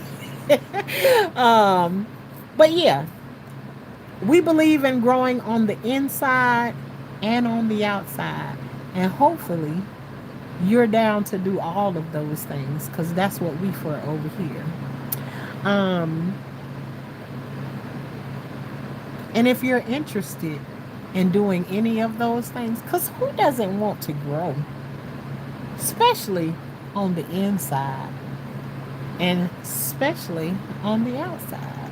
Speaker 1: um, but yeah, we believe in growing on the inside and on the outside, and hopefully you're down to do all of those things, because that's what we for over here. Um, and if you're interested in doing any of those things, because who doesn't want to grow, especially on the inside and especially on the outside?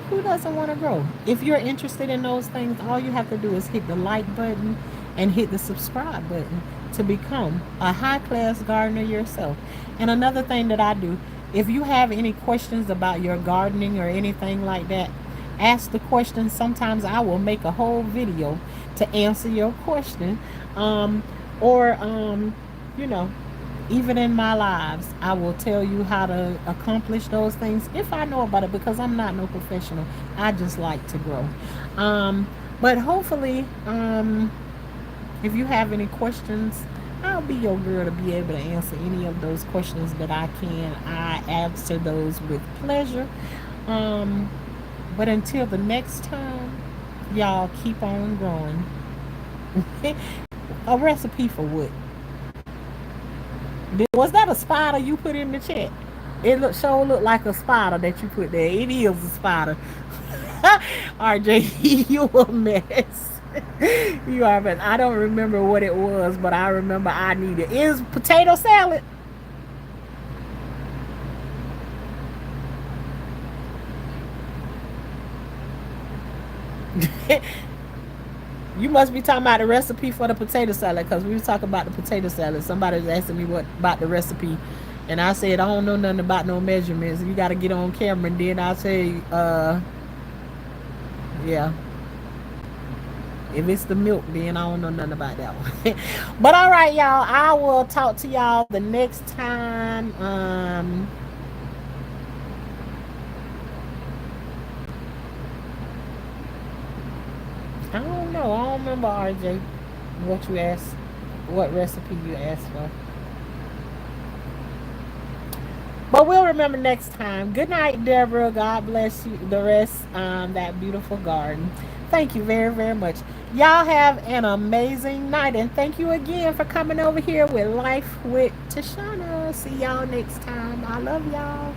Speaker 1: Who doesn't want to grow? If you're interested in those things, all you have to do is hit the like button and hit the subscribe button to become a high class gardener yourself. And another thing that I do, if you have any questions about your gardening or anything like that, ask the question. Sometimes I will make a whole video to answer your question. Or you know, even in my lives, I will tell you how to accomplish those things if I know about it, because I'm not no professional. I just like to grow. But hopefully, if you have any questions, I'll be your girl to be able to answer any of those questions that I can. I answer those with pleasure. But until the next time, y'all keep on growing. A recipe for what? Was that a spider you put in the chat? It looked like a spider that you put there. It is a spider. RJ, you a mess. You are a mess. I don't remember what it was, but I remember I needed. Is potato salad? You must be talking about the recipe for the potato salad, because we was talking about the potato salad. Somebody was asking me what about the recipe, and I said I don't know nothing about no measurements. You got to get on camera, and then I'll tell you, yeah. If it's the milk, then I don't know nothing about that one. But all right, y'all. I will talk to y'all the next time. I don't know. I don't remember, RJ, what you asked, what recipe you asked for. But we'll remember next time. Good night, Deborah. God bless you. The rest, that beautiful garden. Thank you very, very much. Y'all have an amazing night. And thank you again for coming over here with Life with Tashana. See y'all next time. I love y'all.